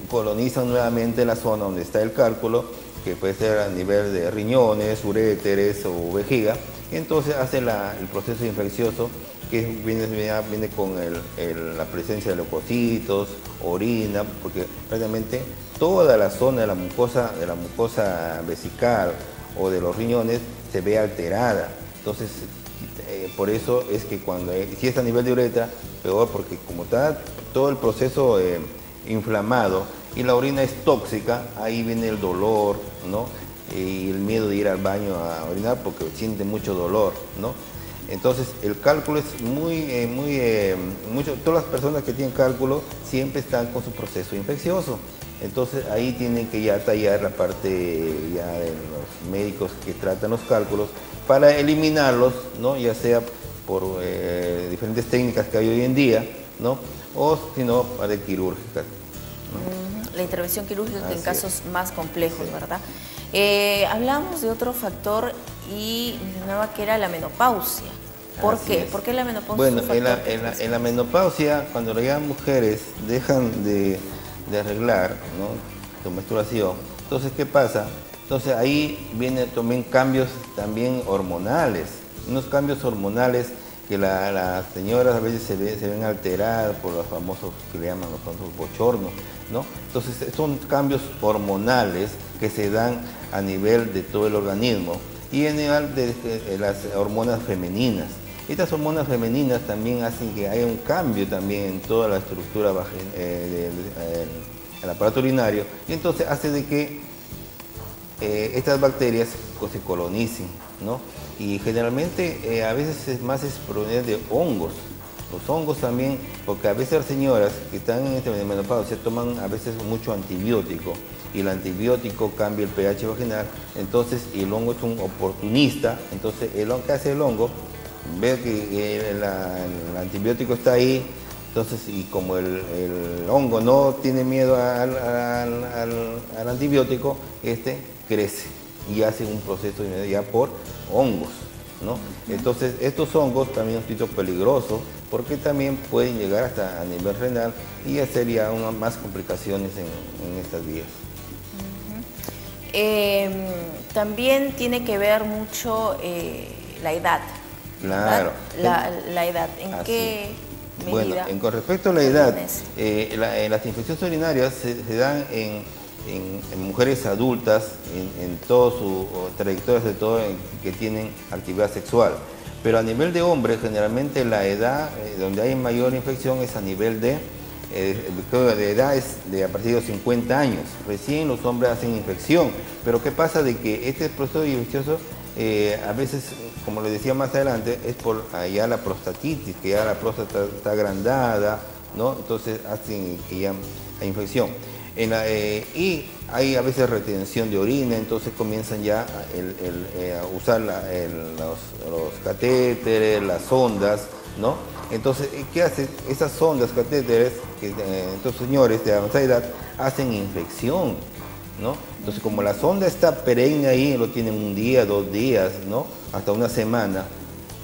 colonizan nuevamente la zona donde está el cálculo, que puede ser a nivel de riñones, uréteres o vejiga, y entonces hace el proceso infeccioso que viene con la presencia de leucocitos, orina, porque prácticamente toda la zona de la mucosa vesical o de los riñones se ve alterada. Entonces, por eso es que si es a nivel de uretra, peor, porque como está todo el proceso inflamado y la orina es tóxica, ahí viene el dolor, ¿no? Y el miedo de ir al baño a orinar porque siente mucho dolor, ¿no? Entonces el cálculo es todas las personas que tienen cálculo siempre están con su proceso infeccioso. Entonces ahí tienen que ya tallar la parte ya de los médicos que tratan los cálculos para eliminarlos, ¿no? Ya sea por diferentes técnicas que hay hoy en día, ¿no? O si no, para quirúrgicas, ¿no? La intervención quirúrgica en casos más complejos, sí. ¿Verdad? Hablamos de otro factor y mencionaba que era la menopausia. ¿Por qué? ¿Por qué la menopausia? Bueno, en la menopausia, cuando las mujeres dejan de arreglar, ¿no?, su menstruación, entonces, ¿qué pasa? Entonces ahí vienen también cambios también hormonales, unos cambios hormonales que las señoras a veces se ven alteradas por los famosos, que le llaman los famosos bochornos, ¿no? Entonces son cambios hormonales que se dan a nivel de todo el organismo y en nivel de las hormonas femeninas. Estas hormonas femeninas también hacen que haya un cambio también en toda la estructura del aparato urinario y entonces hace de que estas bacterias se colonicen, ¿no? Y generalmente a veces es proveniente de hongos. Los hongos también, porque a veces las señoras que están en menopausia toman a veces mucho antibiótico y el antibiótico cambia el pH vaginal, entonces y el hongo es un oportunista, entonces ¿qué hace el hongo? Ve que el antibiótico está ahí, entonces y como el hongo no tiene miedo al antibiótico, crece y hace un proceso ya por hongos, ¿no? Entonces estos hongos también son un poquito peligrosos porque también pueden llegar hasta a nivel renal y hacer ya más complicaciones en estas vías. también tiene que ver mucho la edad. Claro. La edad, ¿en Así. qué medida? Bueno, con respecto a la edad, las infecciones urinarias se dan en mujeres adultas, en todas sus trayectorias de todo que tienen actividad sexual. Pero a nivel de hombres, generalmente la edad donde hay mayor infección es a nivel de edad es a partir de los 50 años. Recién los hombres hacen infección. Pero ¿qué pasa? De que este proceso infeccioso a veces, como les decía más adelante, es por ya la prostatitis, que ya la próstata está agrandada, ¿no? Entonces hacen que ya hay infección. Y hay a veces retención de orina, entonces comienzan ya a usar los catéteres, las sondas, ¿no? Entonces, ¿qué hacen? Esas sondas, catéteres, que estos señores de avanzada edad hacen infección, ¿no? Entonces, como la sonda está perenne ahí, lo tienen un día, 2 días, ¿no? Hasta una semana,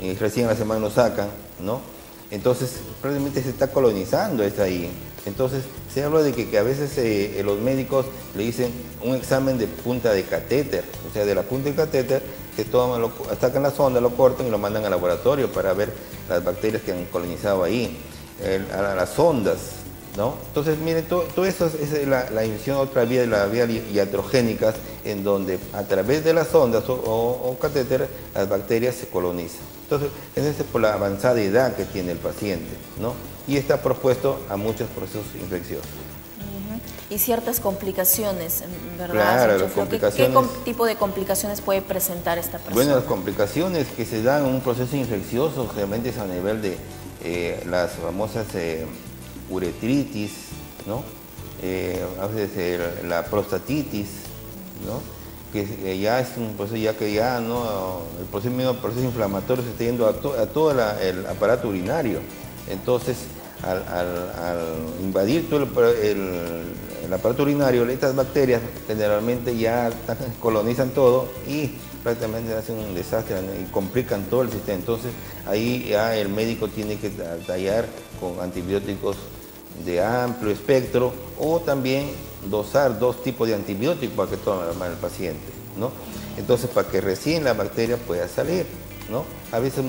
y recién a la semana lo sacan, ¿no? Entonces, prácticamente se está colonizando está ahí. Entonces, se habla de que a veces los médicos le dicen un examen de punta de catéter, o sea, de la punta de catéter, que sacan la sonda, lo cortan y lo mandan al laboratorio para ver las bacterias que han colonizado ahí, a las sondas, ¿no? Entonces, miren, todo eso es la infección, otra vía de la vía iatrogénicas, en donde a través de las sondas o catéter, las bacterias se colonizan. Entonces, es por la avanzada edad que tiene el paciente, ¿no? Y está propuesto a muchos procesos infecciosos. Y ciertas complicaciones, ¿verdad? Claro, las complicaciones. ¿Qué tipo de complicaciones puede presentar esta persona? Bueno, las complicaciones que se dan en un proceso infeccioso generalmente es a nivel de las famosas uretritis, ¿no? A veces la prostatitis, ¿no? Que ya es un proceso ¿no? El proceso inflamatorio se está yendo a todo el aparato urinario. Entonces, al invadir todo el aparato urinario, estas bacterias generalmente ya colonizan todo y prácticamente hacen un desastre y complican todo el sistema. Entonces, ahí ya el médico tiene que tallar con antibióticos de amplio espectro o también dosar 2 tipos de antibióticos para que tome el paciente, ¿no? Entonces, para que recién la bacteria pueda salir, ¿no? A veces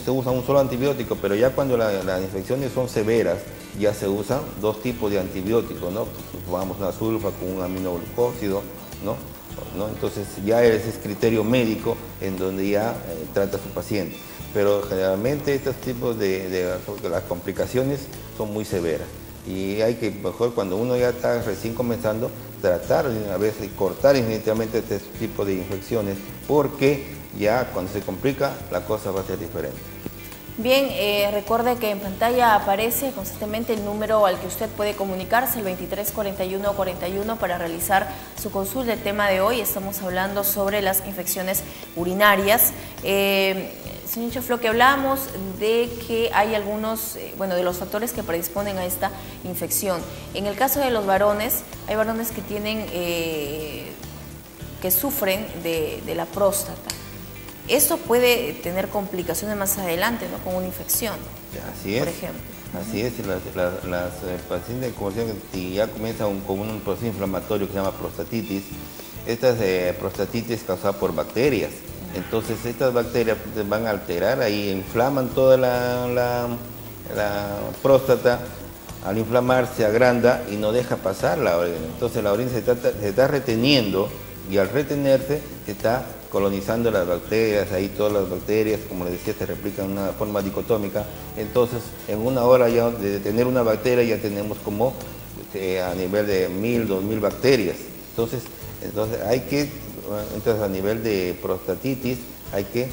se usa un solo antibiótico, pero ya cuando las infecciones son severas, ya se usan 2 tipos de antibióticos, ¿no? Tomamos una sulfa con un aminoglucósido, ¿no? Entonces ya ese es criterio médico en donde ya trata a su paciente. Pero generalmente estos tipos las complicaciones son muy severas. Y hay que, mejor cuando uno ya está recién comenzando, tratar a veces cortar inmediatamente este tipo de infecciones, porque ya cuando se complica la cosa va a ser diferente. Bien, recuerde que en pantalla aparece constantemente el número al que usted puede comunicarse, el 234141, para realizar su consulta. El tema de hoy estamos hablando sobre las infecciones urinarias. Señor Choflo, que hablamos de que hay algunos, de los factores que predisponen a esta infección. En el caso de los varones, hay varones que tienen, que sufren de la próstata. Esto puede tener complicaciones más adelante, ¿no? Con una infección, así es, por ejemplo. Así es, las pacientes que ya comienzan con un proceso inflamatorio que se llama prostatitis, estas prostatitis causadas por bacterias. Entonces estas bacterias van a alterar ahí, inflaman toda la próstata. Al inflamar se agranda y no deja pasar la orina. Entonces la orina se está reteniendo y al retenerse se está colonizando las bacterias, ahí todas las bacterias, como les decía, se replican de una forma dicotómica. Entonces, en una hora ya de tener una bacteria ya tenemos como a nivel de 1000, 2000 bacterias. Entonces hay que, a nivel de prostatitis, hay que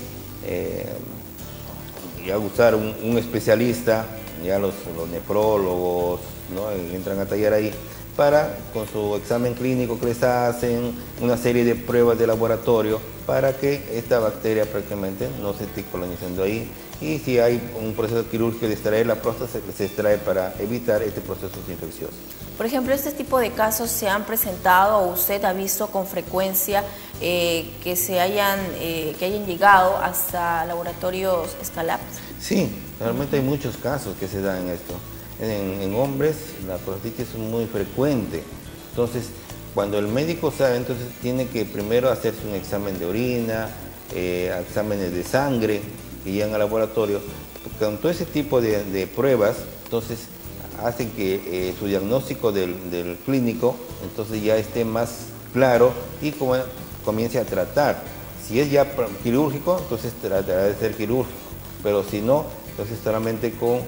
ya usar un especialista, ya los nefrólogos, ¿no? Entran a tallar ahí, para, con su examen clínico que les hacen, una serie de pruebas de laboratorio, para que esta bacteria prácticamente no se esté colonizando ahí. Y si hay un proceso quirúrgico de extraer la próstata, se extrae para evitar este proceso infeccioso. Por ejemplo, ¿este tipo de casos se han presentado o usted ha visto con frecuencia que hayan llegado hasta laboratorios Scalab? Sí, realmente hay muchos casos que se dan en esto. En hombres la prostatitis es muy frecuente. Entonces, cuando el médico sabe, entonces tiene que primero hacerse un examen de orina, exámenes de sangre que llegan al laboratorio. Con todo ese tipo de pruebas, entonces hacen que su diagnóstico del clínico entonces ya esté más claro y comience a tratar. Si es ya quirúrgico, entonces tratará de ser quirúrgico, pero si no, entonces solamente con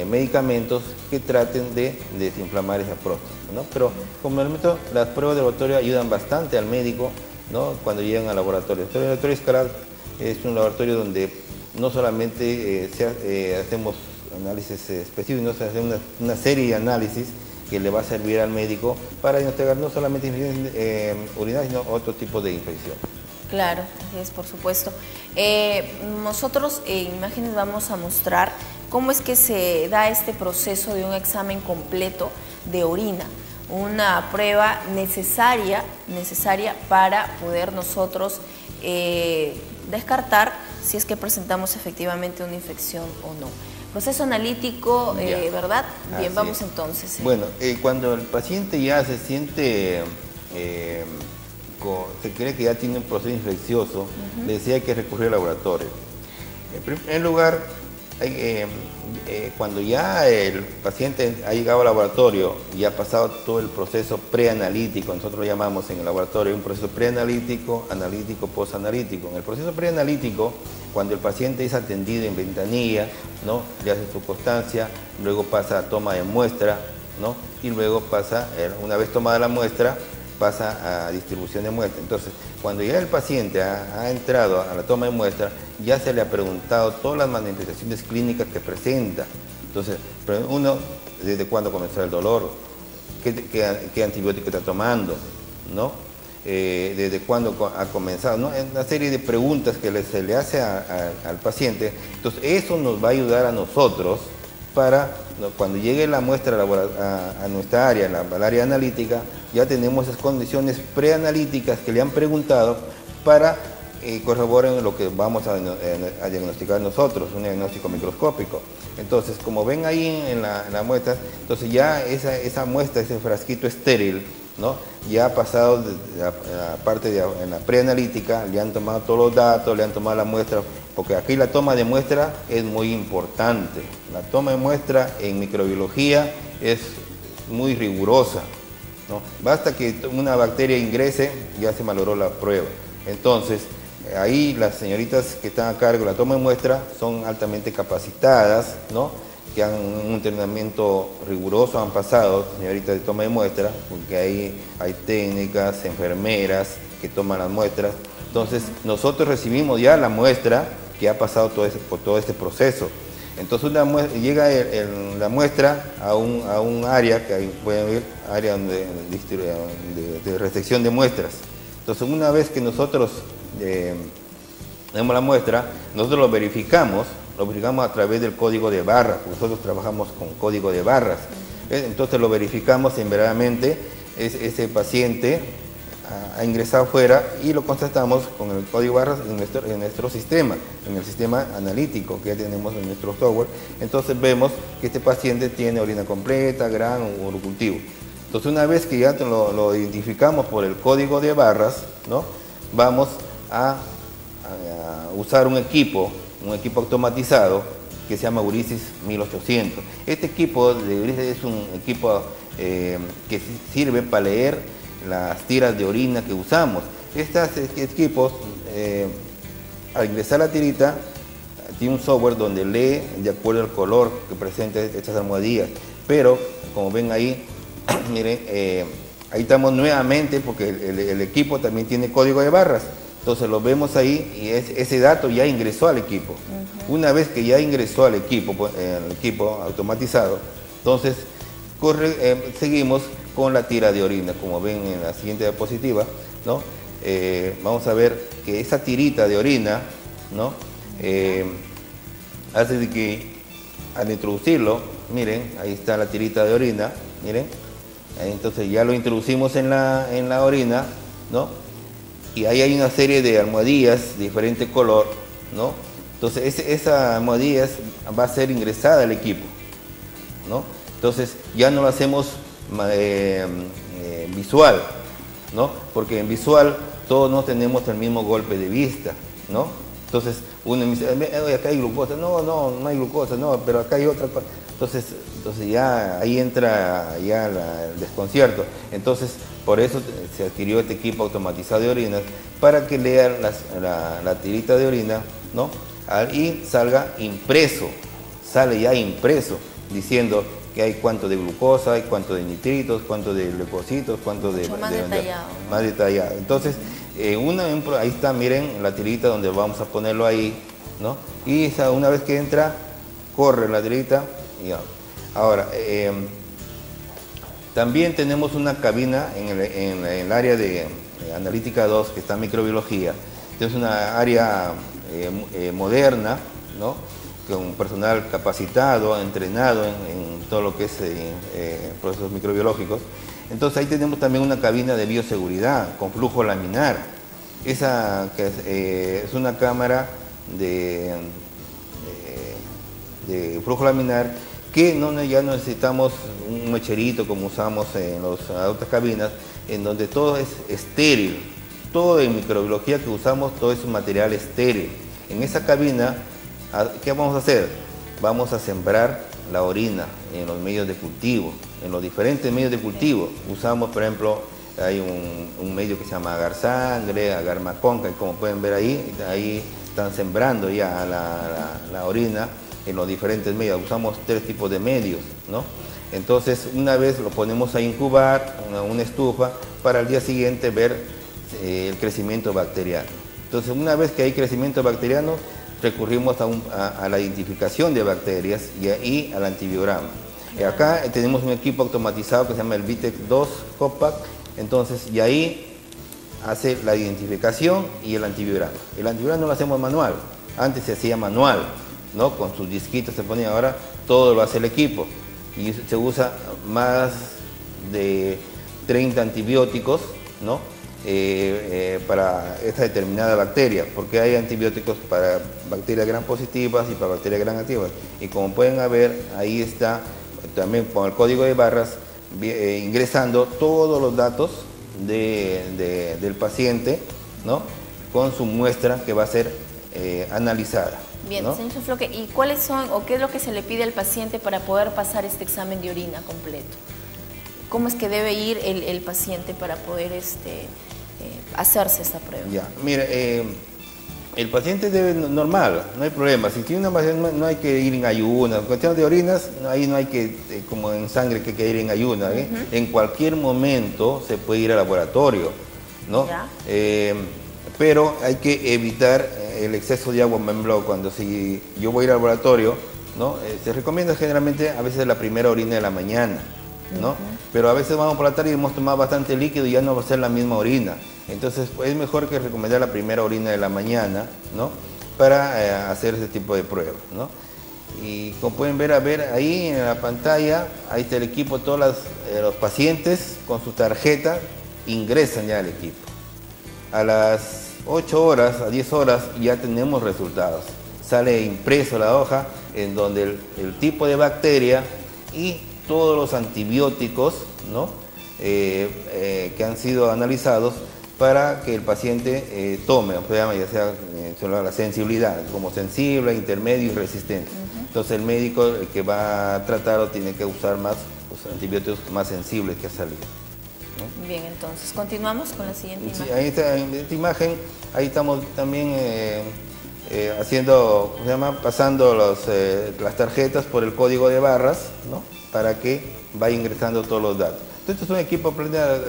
medicamentos que traten de desinflamar esa próstata, ¿no? Pero como elemento, las pruebas de laboratorio ayudan bastante al médico, ¿no? Cuando llegan al laboratorio. El laboratorio escalar es un laboratorio donde no solamente hacemos análisis específicos, sino hacemos una serie de análisis que le va a servir al médico para diagnosticar no solamente infecciones urinarias, sino otro tipo de infección. Claro, así es, por supuesto. Nosotros en imágenes vamos a mostrar cómo es que se da este proceso de un examen completo de orina, una prueba necesaria para poder nosotros descartar si es que presentamos efectivamente una infección o no. Proceso analítico, ¿verdad? Bien, vamos entonces. Bueno, cuando el paciente ya se siente, se cree que ya tiene un proceso infeccioso, le decía hay que recurrir al laboratorio. En primer lugar, cuando ya el paciente ha llegado al laboratorio y ha pasado todo el proceso preanalítico, nosotros lo llamamos en el laboratorio un proceso preanalítico, analítico, posanalítico. En el proceso preanalítico, cuando el paciente es atendido en ventanilla, ¿no? Le hace su constancia, luego pasa a toma de muestra, ¿no? Y luego pasa, una vez tomada la muestra, pasa a distribución de muestra. Entonces, cuando ya el paciente ha entrado a la toma de muestra, ya se le ha preguntado todas las manifestaciones clínicas que presenta. Entonces, uno, ¿desde cuándo comenzó el dolor? ¿Qué antibiótico está tomando? ¿No? ¿Desde cuándo ha comenzado? ¿No? Una serie de preguntas que se le hace al paciente. Entonces, eso nos va a ayudar a nosotros para, cuando llegue la muestra a nuestra área, al área analítica, ya tenemos esas condiciones preanalíticas que le han preguntado para corroborar lo que vamos a diagnosticar nosotros, un diagnóstico microscópico. Entonces, como ven ahí en la muestra, entonces ya esa muestra, ese frasquito estéril, ¿no? Ya ha pasado, aparte en la preanalítica, le han tomado todos los datos, le han tomado la muestra, porque aquí la toma de muestra es muy importante. La toma de muestra en microbiología es muy rigurosa, ¿no? Basta que una bacteria ingrese, ya se valoró la prueba. Entonces, ahí las señoritas que están a cargo de la toma de muestra son altamente capacitadas, ¿no? Que han un entrenamiento riguroso, han pasado, señoritas de toma de muestra, porque ahí hay técnicas, enfermeras que toman las muestras. Entonces, nosotros recibimos ya la muestra que ha pasado por todo este proceso. Entonces, llega la muestra a un área, que ahí pueden ver, área de recepción de muestras. Entonces, una vez que nosotros tenemos la muestra, nosotros lo verificamos a través del código de barras, porque nosotros trabajamos con código de barras. Entonces lo verificamos en verdaderamente ese paciente ha ingresado fuera y lo constatamos con el código de barras en nuestro sistema, en el sistema analítico que ya tenemos en nuestro software. Entonces vemos que este paciente tiene orina completa, gran o urocultivo. Entonces una vez que ya lo identificamos por el código de barras, ¿no? Vamos a usar un equipo automatizado que se llama Urisis 1800. Este equipo de Urisis es un equipo que sirve para leer las tiras de orina que usamos. Estos equipos, al ingresar la tirita, tiene un software donde lee de acuerdo al color que presenta estas almohadillas. Pero, como ven ahí, miren, ahí estamos nuevamente porque el equipo también tiene código de barras. Entonces lo vemos ahí y ese dato ya ingresó al equipo. Una vez que ya ingresó al equipo, el equipo automatizado, entonces seguimos con la tira de orina, como ven en la siguiente diapositiva, ¿no? Vamos a ver que esa tirita de orina, ¿no? Hace de que al introducirlo, miren, ahí está la tirita de orina, miren, entonces ya lo introducimos en la orina, ¿no? Y ahí hay una serie de almohadillas de diferente color, ¿no? Entonces esa almohadilla va a ser ingresada al equipo, ¿no? Entonces ya no lo hacemos visual, ¿no? Porque en visual todos no tenemos el mismo golpe de vista, ¿no? Entonces uno me dice, acá hay glucosa, no hay glucosa, no, pero acá hay otra cosa. Entonces ya ahí entra ya el desconcierto. Entonces por eso se adquirió este equipo automatizado de orinas para que lean la tirita de orina, ¿no? Y salga impreso, sale ya impreso, diciendo que hay cuánto de glucosa, hay cuánto de nitritos, cuánto de leucocitos, cuánto de... Más detallado. Más detallado. Entonces, ahí está, miren, la tirita donde vamos a ponerlo ahí, ¿no? Y una vez que entra, corre la tirita. Y ya. Ahora, también tenemos una cabina en el área de analítica 2, que está en microbiología. Es una área moderna, ¿no? Con personal capacitado, entrenado en todo lo que es procesos microbiológicos. Entonces ahí tenemos también una cabina de bioseguridad con flujo laminar. Esa que es una cámara de flujo laminar que ya no necesitamos un mecherito como usamos en las otras cabinas, en donde todo es estéril. Todo en microbiología que usamos, todo es un material estéril. En esa cabina, ¿qué vamos a hacer? Vamos a sembrar la orina en los medios de cultivo, en los diferentes medios de cultivo. Usamos, por ejemplo, hay un medio que se llama agar sangre, agar maconca, y como pueden ver ahí están sembrando ya la orina en los diferentes medios. Usamos 3 tipos de medios, ¿no? Entonces, una vez lo ponemos a incubar, una estufa, para el día siguiente ver el crecimiento bacteriano. Entonces, una vez que hay crecimiento bacteriano, recurrimos a la identificación de bacterias y al antibiograma. Acá tenemos un equipo automatizado que se llama el Vitec 2 Copac, entonces, y ahí hace la identificación y el antibiograma. El antibiograma no lo hacemos manual, antes se hacía manual, ¿no? Con sus disquitos se ponía, ahora todo lo hace el equipo y se usa más de 30 antibióticos, ¿no? Para esta determinada bacteria, porque hay antibióticos para bacterias gram positivas y para bacterias gram negativas. Y como pueden ver, ahí está también con el código de barras ingresando todos los datos del paciente, ¿no? Con su muestra que va a ser analizada. Bien, ¿no? señor Floque, ¿y cuáles son o qué es lo que se le pide al paciente para poder pasar este examen de orina completo? ¿Cómo es que debe ir el paciente para poder hacerse esta prueba? Ya, mire, el paciente debe normal, no hay problema. Si tiene una vacuna, no hay que ir en ayunas. En cuestión de orinas, ahí no hay que, como en sangre, que hay que ir en ayunas. En cualquier momento se puede ir al laboratorio, ¿no? Pero hay que evitar el exceso de agua. Por ejemplo, cuando si yo voy a ir al laboratorio, ¿no? Se recomienda generalmente a veces la primera orina de la mañana, ¿no? Pero a veces vamos por la tarde y hemos tomado bastante líquido y ya no va a ser la misma orina. Entonces es mejor que recomendar la primera orina de la mañana, ¿no? Para hacer ese tipo de pruebas, ¿no? Y como pueden ver, ahí en la pantalla, ahí está el equipo, todos los pacientes con su tarjeta ingresan ya al equipo. A las 8 horas, a 10 horas ya tenemos resultados. Sale impreso la hoja en donde el tipo de bacteria y todos los antibióticos, ¿no? Que han sido analizados para que el paciente tome, ya sea la sensibilidad, como sensible, intermedio y resistente. Entonces el médico que va a tratarlo tiene que usar más los antibióticos más sensibles que ha salido, ¿no? Bien, entonces continuamos con la siguiente imagen. Sí, ahí está, en esta imagen, ahí estamos también haciendo, ¿cómo se llama? Pasando las tarjetas por el código de barras, ¿no? Para que vaya ingresando todos los datos. Entonces es un equipo,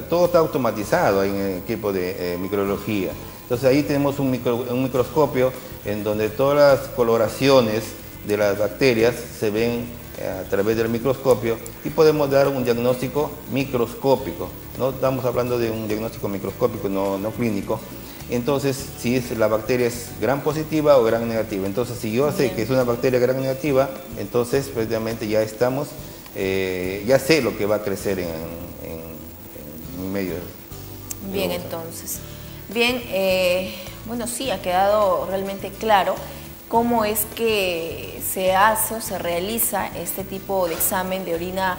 todo está automatizado en el equipo de microbiología. Entonces ahí tenemos un microscopio en donde todas las coloraciones de las bacterias se ven a través del microscopio y podemos dar un diagnóstico microscópico, ¿no? Estamos hablando de un diagnóstico microscópico, no clínico. Entonces, si la bacteria es gram positiva o gram negativa. Entonces, si yo sé que es una bacteria gram negativa, entonces precisamente ya estamos, ya sé lo que va a crecer en medio. Bien, entonces. Bien, bueno, sí, ha quedado realmente claro cómo es que se hace o se realiza este tipo de examen de orina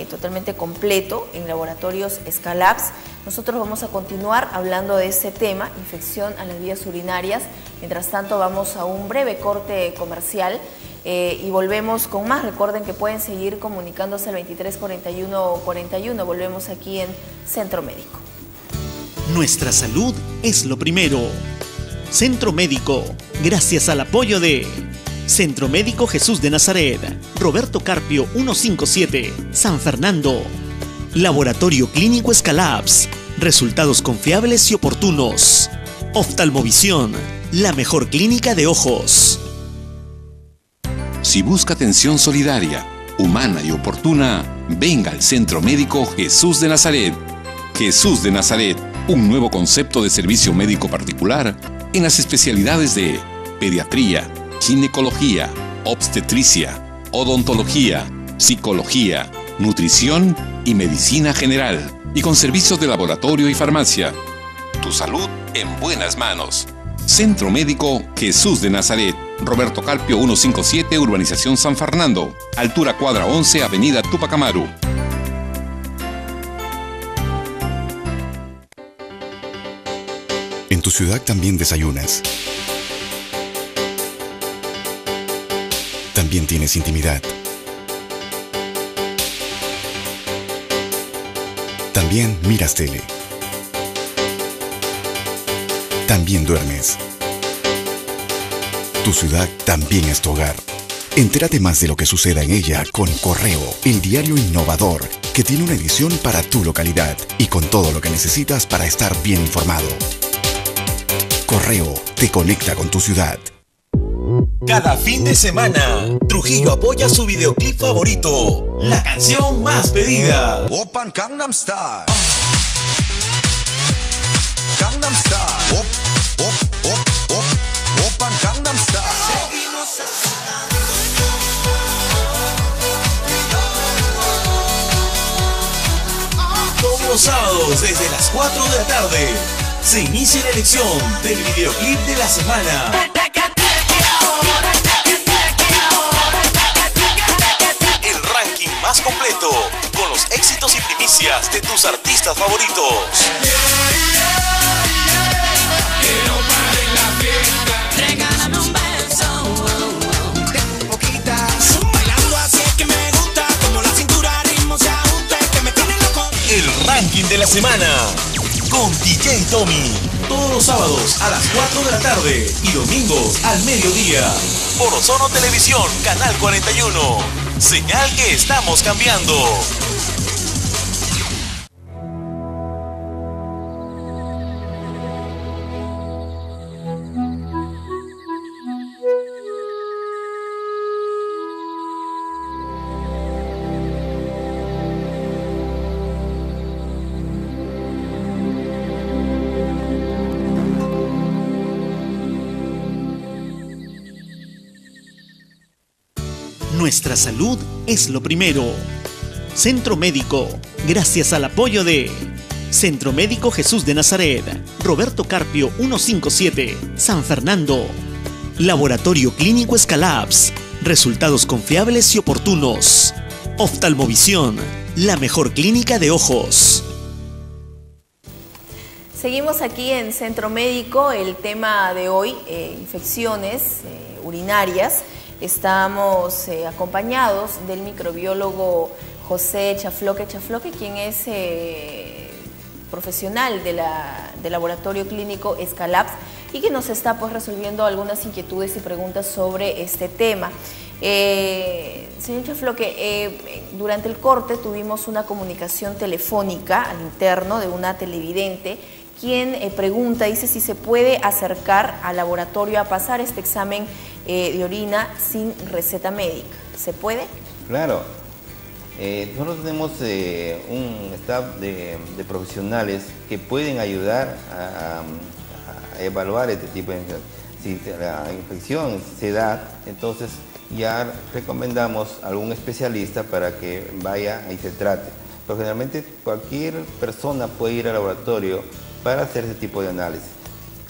totalmente completo en Laboratorios Scalabs. Nosotros vamos a continuar hablando de este tema, infección a las vías urinarias. Mientras tanto, vamos a un breve corte comercial y volvemos con más. Recuerden que pueden seguir comunicándose al 2341-41. Volvemos aquí en Centro Médico. Nuestra salud es lo primero. Centro Médico, gracias al apoyo de Centro Médico Jesús de Nazaret, Roberto Carpio 157, San Fernando. Laboratorio Clínico Scalabs, resultados confiables y oportunos. Oftalmovisión, la mejor clínica de ojos. Si busca atención solidaria, humana y oportuna, venga al Centro Médico Jesús de Nazaret. Jesús de Nazaret, un nuevo concepto de servicio médico particular en las especialidades de pediatría, ginecología, obstetricia, odontología, psicología, nutrición y medicina general, y con servicios de laboratorio y farmacia. Tu salud en buenas manos. Centro Médico Jesús de Nazaret, Roberto Carpio 157, Urbanización San Fernando, altura cuadra 11, Avenida Túpac Amaru. En tu ciudad también desayunas. También tienes intimidad. También miras tele. También duermes. Tu ciudad también es tu hogar. Entérate más de lo que suceda en ella con Correo, el diario innovador que tiene una edición para tu localidad y con todo lo que necesitas para estar bien informado. Correo te conecta con tu ciudad. Cada fin de semana, Trujillo apoya su videoclip favorito, la canción más pedida. Oppan Gangnam Style. Gangnam Style. Oppan Gangnam Style. Todos los sábados desde las 4 de la tarde se inicia la elección del videoclip de la semana. El ranking más completo con los éxitos y primicias de tus artistas favoritos. Regálame un beso. Poquitas. Bailando así es que me gusta. Como la cintura ritmo se ajusta. Que me tiene loco. El ranking de la semana con DJ Tommy. Todos los sábados a las 4 de la tarde y domingos al mediodía. Por Ozono Televisión, Canal 41. Señal que estamos cambiando. Nuestra salud es lo primero. Centro Médico, gracias al apoyo de Centro Médico Jesús de Nazaret, Roberto Carpio 157, San Fernando. Laboratorio Clínico Scalabs, resultados confiables y oportunos. Oftalmovisión, la mejor clínica de ojos. Seguimos aquí en Centro Médico. El tema de hoy, infecciones urinarias. Estamos acompañados del microbiólogo José Chafloque, quien es profesional del laboratorio clínico Scalabs y que nos está pues resolviendo algunas inquietudes y preguntas sobre este tema. Señor Chafloque, durante el corte tuvimos una comunicación telefónica al interno de una televidente quien pregunta, dice si se puede acercar al laboratorio a pasar este examen de orina sin receta médica. ¿Se puede? Claro. Nosotros tenemos un staff de profesionales que pueden ayudar a evaluar este tipo de infección. Si la infección se da, entonces ya recomendamos a algún especialista para que vaya y se trate. Pero generalmente cualquier persona puede ir al laboratorio para hacer ese tipo de análisis,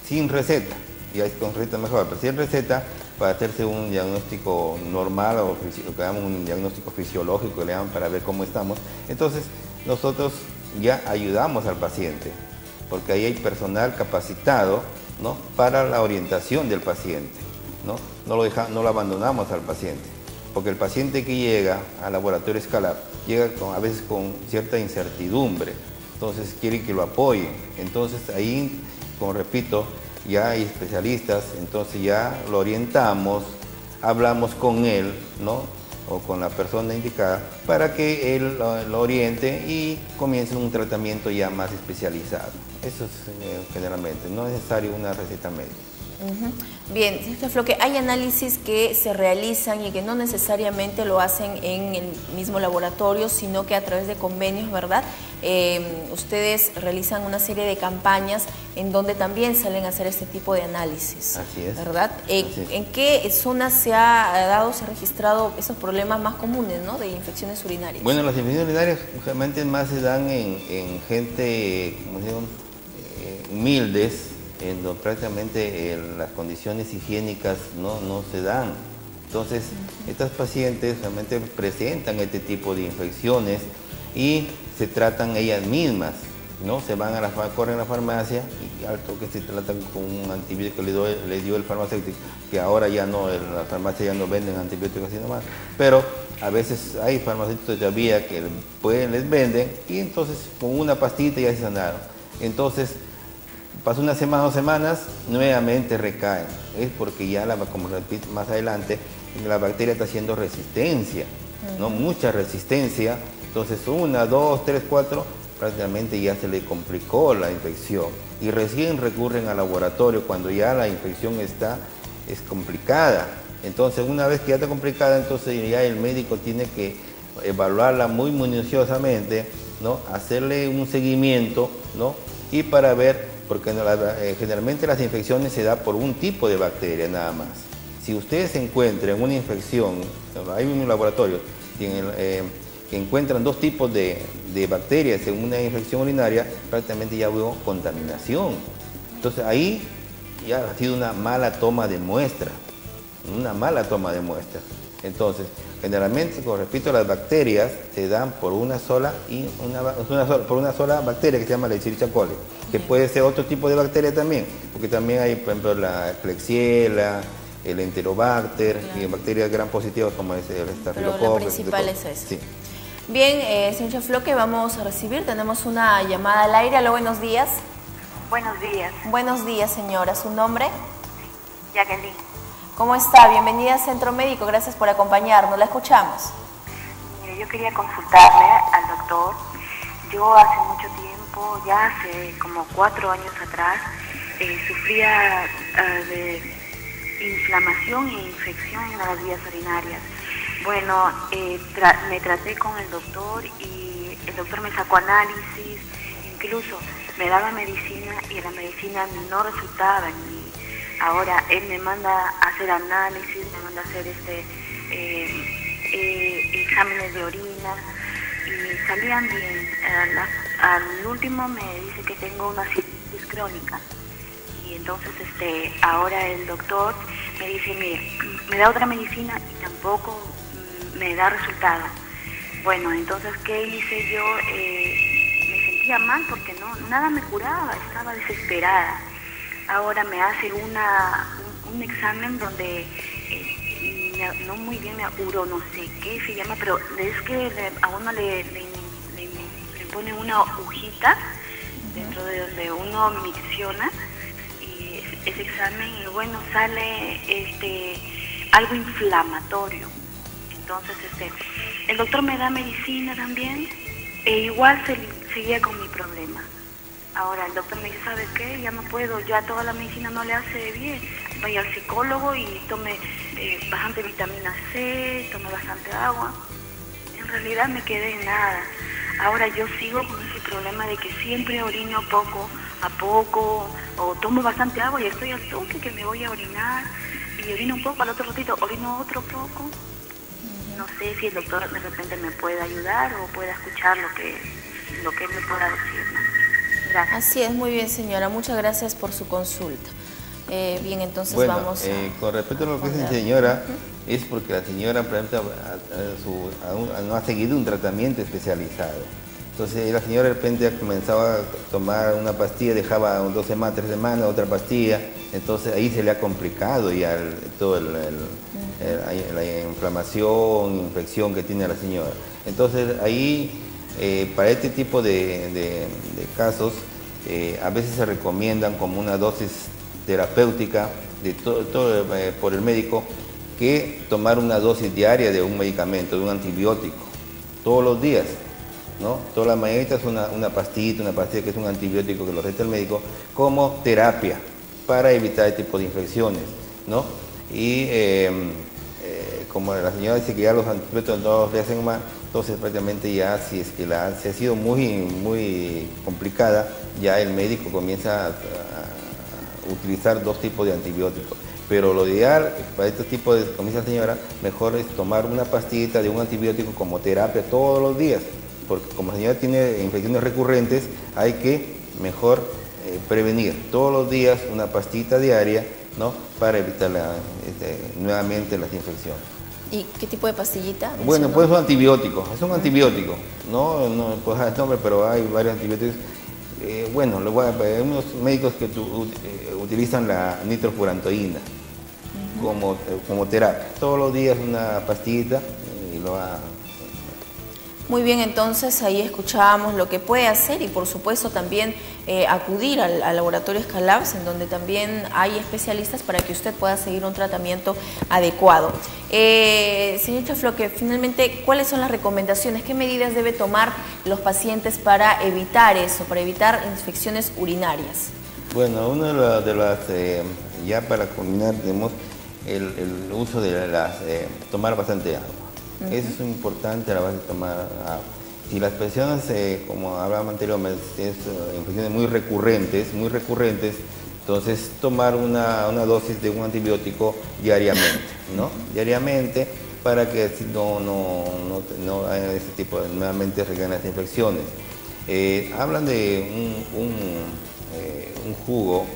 sin receta, y con receta mejor, pero sin receta para hacerse un diagnóstico normal o que hagamos un diagnóstico fisiológico, le llaman, para ver cómo estamos. Entonces nosotros ya ayudamos al paciente, porque ahí hay personal capacitado, ¿no?, para la orientación del paciente, ¿no? No lo abandonamos al paciente, porque el paciente que llega al laboratorio escalar llega a veces con cierta incertidumbre, entonces quiere que lo apoyen. Entonces ahí, como repito, ya hay especialistas, entonces ya lo orientamos, hablamos con él, ¿no?, o con la persona indicada, para que él lo oriente y comience un tratamiento ya más especializado. Eso es generalmente, no es necesario una receta médica. Bien, señor Floque, hay análisis que se realizan y que no necesariamente lo hacen en el mismo laboratorio, sino que a través de convenios, ¿verdad? Ustedes realizan una serie de campañas en donde también salen a hacer este tipo de análisis. Así es. ¿Verdad? Así es. ¿En qué zona se ha registrado esos problemas más comunes, ¿no?, de infecciones urinarias? Bueno, las infecciones urinarias realmente más se dan en gente, como digo, humildes, en donde prácticamente las condiciones higiénicas no se dan. Entonces, estas pacientes realmente presentan este tipo de infecciones y se tratan ellas mismas, ¿no? Se van corren a la farmacia y al toque se tratan con un antibiótico que le dio el farmacéutico, que ahora ya no, en la farmacia ya no venden antibióticos así nomás, pero a veces hay farmacéuticos todavía que les venden y entonces con una pastita ya se sanaron. Entonces, pasa una semana, 2 semanas, nuevamente recaen. Es porque ya, como repito más adelante, la bacteria está haciendo resistencia, ¿no? Mucha resistencia. Entonces 1, 2, 3, 4, prácticamente ya se le complicó la infección. Y recién recurren al laboratorio cuando ya la infección es complicada. Entonces una vez que ya está complicada, entonces ya el médico tiene que evaluarla muy minuciosamente, ¿no? Hacerle un seguimiento, ¿no? Y para ver, porque generalmente las infecciones se da por un tipo de bacteria nada más. Si ustedes encuentran una infección, hay un laboratorio que encuentran 2 tipos de bacterias en una infección urinaria, prácticamente ya hubo contaminación. Entonces ahí ya ha sido una mala toma de muestra, Entonces, generalmente, como repito, las bacterias se dan por una sola bacteria que se llama la Escherichia coli, que puede ser otro tipo de bacteria también, porque también hay, por ejemplo, la Klebsiella, el Enterobacter, y bacterias gran positivas como es el Staphylococcus. Pero la principal es esa. Sí. Bien, señor Floque, vamos a recibir, tenemos una llamada al aire. Aló, buenos días. Buenos días. Buenos días, señora. ¿Su nombre? Jacqueline. ¿Cómo está? Bienvenida a Centro Médico, gracias por acompañarnos, la escuchamos. Mire, yo quería consultarle al doctor. Yo hace mucho tiempo, ya hace como 4 años atrás, sufría de inflamación e infección en las vías urinarias. Bueno, me traté con el doctor y el doctor me sacó análisis, incluso me daba medicina y la medicina no resultaba en mí. Ahora él me manda a hacer análisis, me manda a hacer exámenes de orina y salían bien. Al último me dice que tengo una cirrosis crónica y entonces ahora el doctor me dice, mire, me da otra medicina y tampoco me da resultado. Bueno, entonces ¿qué hice yo? Me sentía mal porque nada me curaba, estaba desesperada. Ahora me hace un examen donde no muy bien me apuro, no sé qué se llama, pero es que a uno le pone una agujita dentro de donde uno micciona y ese examen y bueno, sale algo inflamatorio. Entonces el doctor me da medicina también e igual seguía con mi problema. Ahora el doctor me dice, ¿sabes qué? Ya no puedo, ya toda la medicina no le hace bien. Vaya al psicólogo y tome bastante vitamina C, tome bastante agua. En realidad me quedé en nada. Ahora yo sigo con ese problema de que siempre orino poco a poco, o tomo bastante agua y estoy al toque que me voy a orinar, y orino un poco, al otro ratito orino otro poco. No sé si el doctor de repente me puede ayudar o pueda escuchar lo que él me pueda decir, ¿no? Gracias. Así es, muy bien, señora. Muchas gracias por su consulta. Bien, entonces bueno, vamos a... con respecto a lo que dice la señora, es porque la señora, por ejemplo, no ha seguido un tratamiento especializado. Entonces la señora de repente comenzaba a tomar una pastilla, dejaba 2 semanas, 3 semanas, otra pastilla, entonces ahí se le ha complicado ya toda la inflamación, infección que tiene la señora. Entonces ahí, para este tipo de casos, a veces se recomiendan como una dosis terapéutica por el médico, que tomar una dosis diaria de un medicamento, de un antibiótico, todos los días, ¿no? Todas las mañanitas una pastilla que es un antibiótico que lo receta el médico, como terapia para evitar este tipo de infecciones, ¿no? Y como la señora dice que ya los antibióticos no le hacen mal, entonces prácticamente ya si es que se ha sido muy complicada, ya el médico comienza a utilizar 2 tipos de antibióticos. Pero lo ideal para este tipo de, como dice la señora, mejor es tomar una pastillita de un antibiótico como terapia todos los días, porque como la señora tiene infecciones recurrentes, hay que mejor prevenir todos los días una pastillita diaria, ¿no? Para evitar nuevamente las infecciones. ¿Y qué tipo de pastillita? Bueno, pues es un antibiótico, no puedo dar el nombre, pero hay varios antibióticos. Bueno, hay unos médicos que utilizan la nitrofurantoína como terapia. Todos los días una pastillita y lo va... Muy bien, entonces ahí escuchábamos lo que puede hacer y por supuesto también acudir al laboratorio Scalabs, en donde también hay especialistas para que usted pueda seguir un tratamiento adecuado. Señor Chafloque, finalmente, ¿cuáles son las recomendaciones? ¿Qué medidas debe tomar los pacientes para evitar eso, para evitar infecciones urinarias? Bueno, una de las, ya para culminar, tenemos el uso de tomar bastante agua. Eso es importante a la base de tomar agua. Si las personas, como hablábamos anteriormente, infecciones muy recurrentes, entonces tomar una dosis de un antibiótico diariamente, ¿no? Diariamente, para que no haya ese tipo de nuevamente las infecciones. Hablan de un jugo,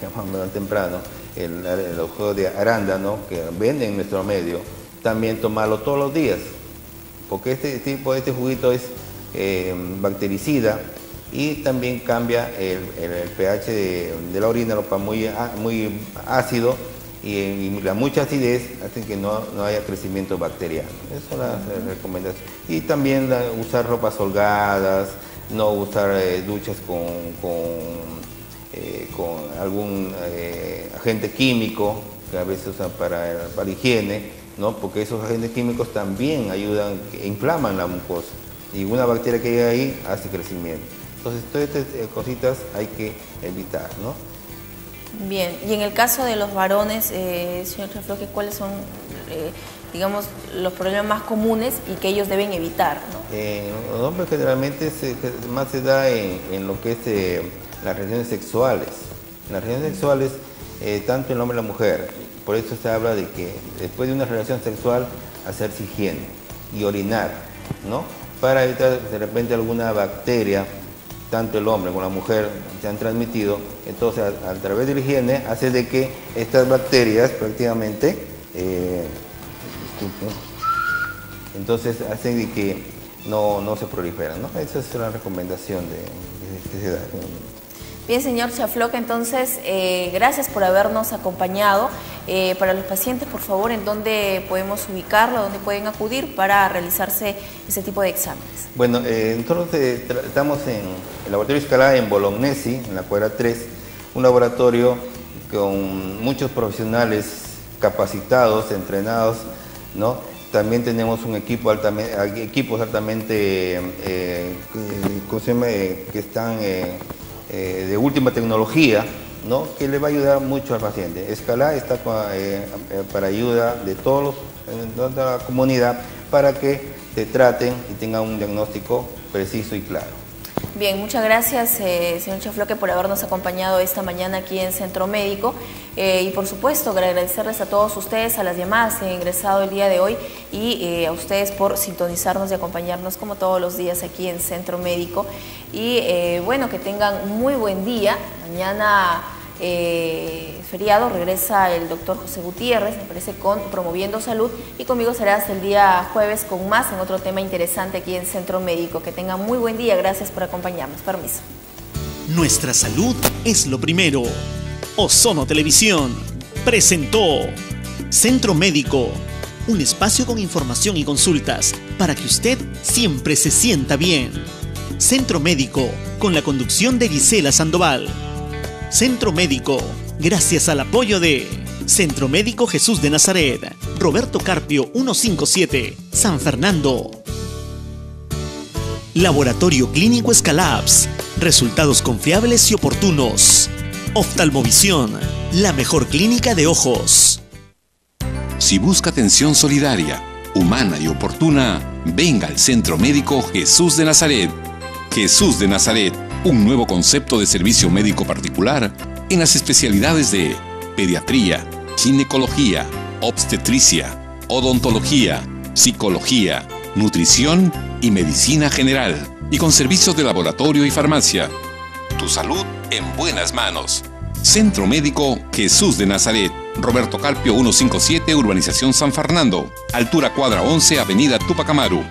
llamámoslo temprano, el jugo de arándano que venden en nuestro medio. También tomarlo todos los días, porque este juguito es bactericida y también cambia el pH de la orina, lo para muy ácido y la mucha acidez hace que no haya crecimiento bacteriano. Esas son las recomendaciones. Y también usar ropas holgadas, no usar duchas con algún agente químico que a veces usan para higiene, ¿no? Porque esos agentes químicos también ayudan, inflaman la mucosa y una bacteria que hay ahí hace crecimiento. Entonces todas estas cositas hay que evitar, ¿no? Bien, y en el caso de los varones, señor Chafloque, ¿cuáles son, digamos, los problemas más comunes y que ellos deben evitar, ¿no? Los hombres generalmente más se da en lo que es las relaciones sexuales. En las relaciones sexuales, tanto el hombre y la mujer. Por eso se habla de que después de una relación sexual, hacerse higiene y orinar, ¿no? Para evitar de repente alguna bacteria, tanto el hombre como la mujer se han transmitido. Entonces, a través de la higiene, hace de que estas bacterias prácticamente, entonces hacen de que no se proliferan, ¿no? Esa es la recomendación que se da. Bien, señor Chafloque, entonces, gracias por habernos acompañado. Para los pacientes, por favor, ¿en dónde podemos ubicarlo, dónde pueden acudir para realizarse ese tipo de exámenes? Bueno, nosotros estamos en el laboratorio Scalabs en Bolognesi, en la cuadra 3, un laboratorio con muchos profesionales capacitados, entrenados, ¿no? También tenemos un equipos altamente que están de última tecnología, ¿no? Que le va a ayudar mucho al paciente. Scalabs está para ayuda de toda la comunidad para que se traten y tengan un diagnóstico preciso y claro. Bien, muchas gracias, señor Chafloque, por habernos acompañado esta mañana aquí en Centro Médico. Y por supuesto, agradecerles a todos ustedes, a las llamadas que han ingresado el día de hoy y a ustedes por sintonizarnos y acompañarnos como todos los días aquí en Centro Médico. Y bueno, que tengan muy buen día. Mañana feriado regresa el doctor José Gutiérrez, me parece, con Promoviendo Salud, y conmigo será hasta el día jueves con más en otro tema interesante aquí en Centro Médico. Que tengan muy buen día, gracias por acompañarnos. Permiso. Nuestra salud es lo primero. Ozono Televisión presentó Centro Médico, un espacio con información y consultas para que usted siempre se sienta bien. Centro Médico, con la conducción de Gisela Sandoval. Centro Médico, gracias al apoyo de Centro Médico Jesús de Nazaret, Roberto Carpio 157, San Fernando. Laboratorio Clínico Escalabs, resultados confiables y oportunos. Oftalmovisión, la mejor clínica de ojos. Si busca atención solidaria, humana y oportuna, venga al Centro Médico Jesús de Nazaret. Jesús de Nazaret, un nuevo concepto de servicio médico particular en las especialidades de pediatría, ginecología, obstetricia, odontología, psicología, nutrición y medicina general, y con servicios de laboratorio y farmacia. Tu salud en buenas manos. Centro Médico Jesús de Nazaret, Roberto Carpio 157, Urbanización San Fernando, altura cuadra 11, Avenida Tupac Amaru.